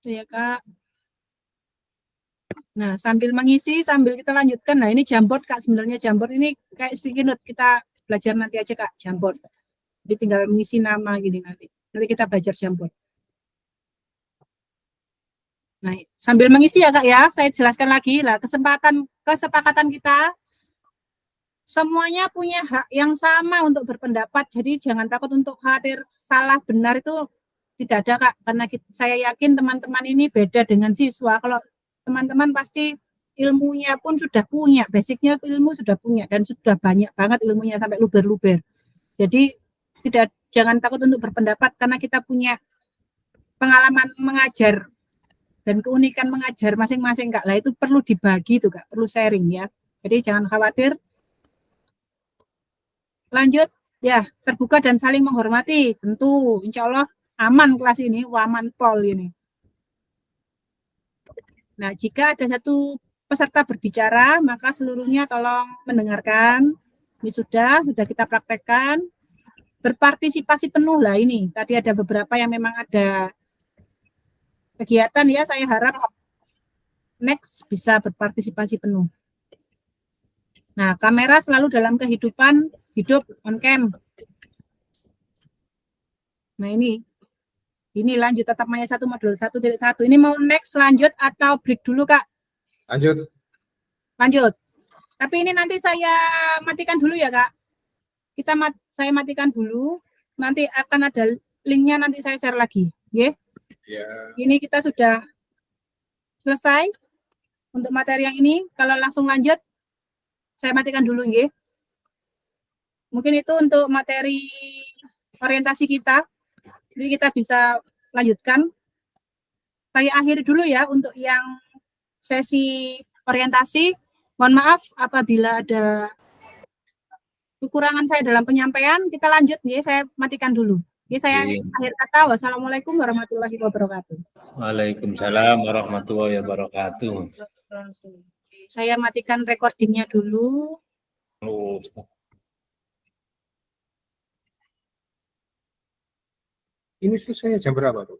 Ya Kak. Nah, sambil mengisi, sambil kita lanjutkan. Nah, ini Jamboard Kak, sebenarnya Jamboard ini kayak sticky note, kita belajar nanti aja Kak, Jamboard. Jadi tinggal mengisi nama gini nanti. Nanti kita belajar Jamboard. Nah, sambil mengisi ya Kak ya, saya jelaskan lagi lah, kesepakatan kita semuanya punya hak yang sama untuk berpendapat. Jadi jangan takut untuk khawatir salah benar itu tidak ada Kak, karena saya yakin teman-teman ini beda dengan siswa. Kalau teman-teman pasti ilmunya pun sudah punya, basicnya ilmu sudah punya dan sudah banyak banget ilmunya sampai luber-luber. Jadi jangan takut untuk berpendapat karena kita punya pengalaman mengajar dan keunikan mengajar masing-masing Kak. Lah itu perlu dibagi tuh Kak, perlu sharing ya. Jadi jangan khawatir. Lanjut ya, terbuka dan saling menghormati. Tentu insya Allah aman kelas ini, aman pol ini. Nah, jika ada satu peserta berbicara, maka seluruhnya tolong mendengarkan. Ini sudah kita praktekkan. Berpartisipasi penuh lah ini. Tadi ada beberapa yang memang ada kegiatan ya, saya harap next bisa berpartisipasi penuh. Nah, kamera selalu dalam kehidupan hidup on cam. Nah, ini lanjut tatap maya 1 modul 1.1. Ini mau next lanjut atau break dulu, Kak? Lanjut. Tapi ini nanti saya matikan dulu ya, Kak. Saya matikan dulu. Nanti akan ada linknya, nanti saya share lagi. Yeah? Ini kita sudah selesai untuk materi yang ini. Kalau langsung lanjut, saya matikan dulu, nggih. Mungkin itu untuk materi orientasi kita. Jadi kita bisa lanjutkan. Saya akhiri dulu ya untuk yang sesi orientasi. Mohon maaf apabila ada kekurangan saya dalam penyampaian. Kita lanjut, nggih. Saya matikan dulu. Jadi saya akhir kata, wassalamualaikum warahmatullahi wabarakatuh. Waalaikumsalam warahmatullahi wabarakatuh. Saya matikan recordingnya dulu. Ini selesai jam berapa tuh?